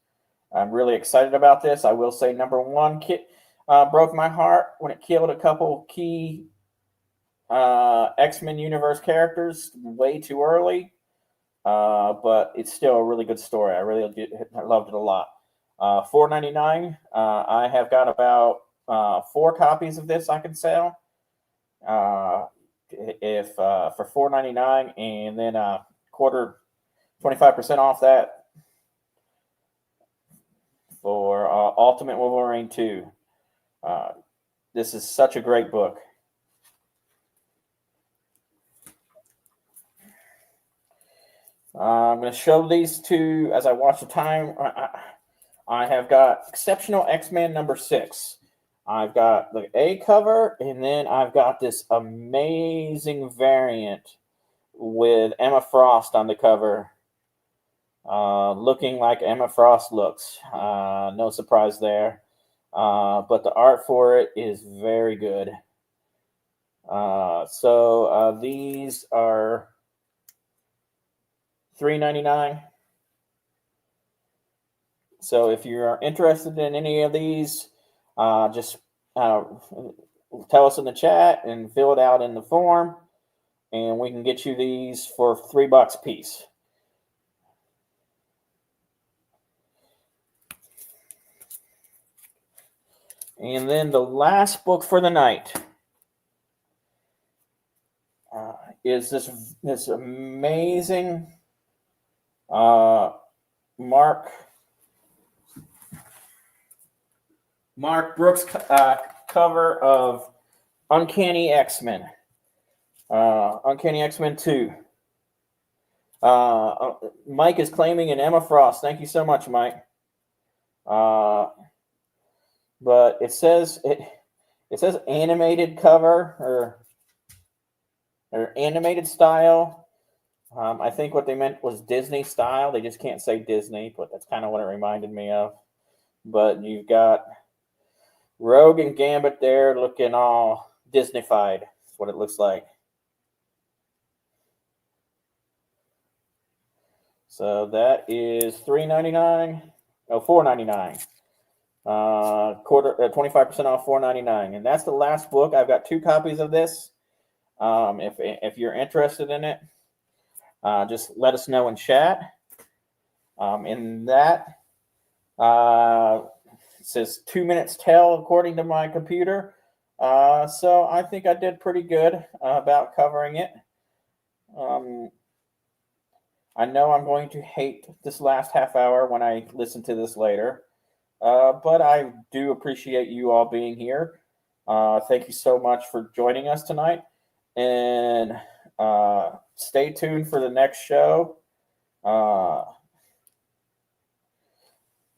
I'm really excited about this. I will say #1 broke my heart when it killed a couple key X-Men universe characters way too early. But it's still a really good story. I loved it a lot. $4.99. I have got about 4 copies of this I can sell. If for $4.99, and then 25% off that for Ultimate Wolverine 2. This is such a great book. I'm going to show these two as I watch the time. I have got Exceptional X-Men #6. I've got the A cover, and then I've got this amazing variant with Emma Frost on the cover, looking like Emma Frost looks. No surprise there. But the art for it is very good. So these are $3.99. So if you're interested in any of these, just tell us in the chat and fill it out in the form, and we can get you these for $3 a piece. And then the last book for the night is this amazing Mark Brooks cover of Uncanny X-Men. Uncanny X-Men 2. Mike is claiming an Emma Frost. Thank you so much, Mike. But it says animated cover or animated style. I think what they meant was Disney style. They just can't say Disney, but that's kind of what it reminded me of. But you've got Rogue and Gambit there looking all Disney-fied. That's what it looks like. So that is $3.99. Oh, $4.99. 25% off $4.99. And that's the last book. I've got 2 copies of this. If you're interested in it, just let us know in chat. In that, it says 2 minutes tell according to my computer. So I think I did pretty good about covering it. I know I'm going to hate this last half hour when I listen to this later. But I do appreciate you all being here. Thank you so much for joining us tonight. And stay tuned for the next show.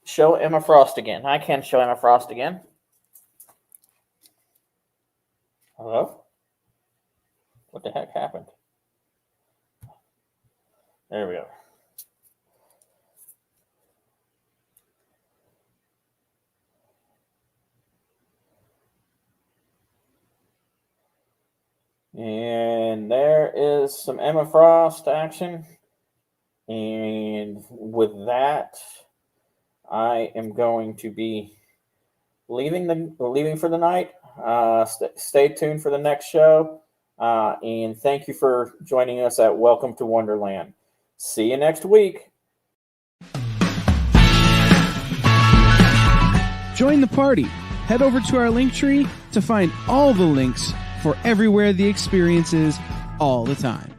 Show Emma Frost again. I can show Emma Frost again. Hello? What the heck happened? There we go. And there is some Emma Frost action. And with that, I am going to be leaving for the night. Stay tuned for the next show. And thank you for joining us at Welcome to Wonderland. See you next week. Join the party. Head over to our link tree to find all the links for everywhere the experience is all the time.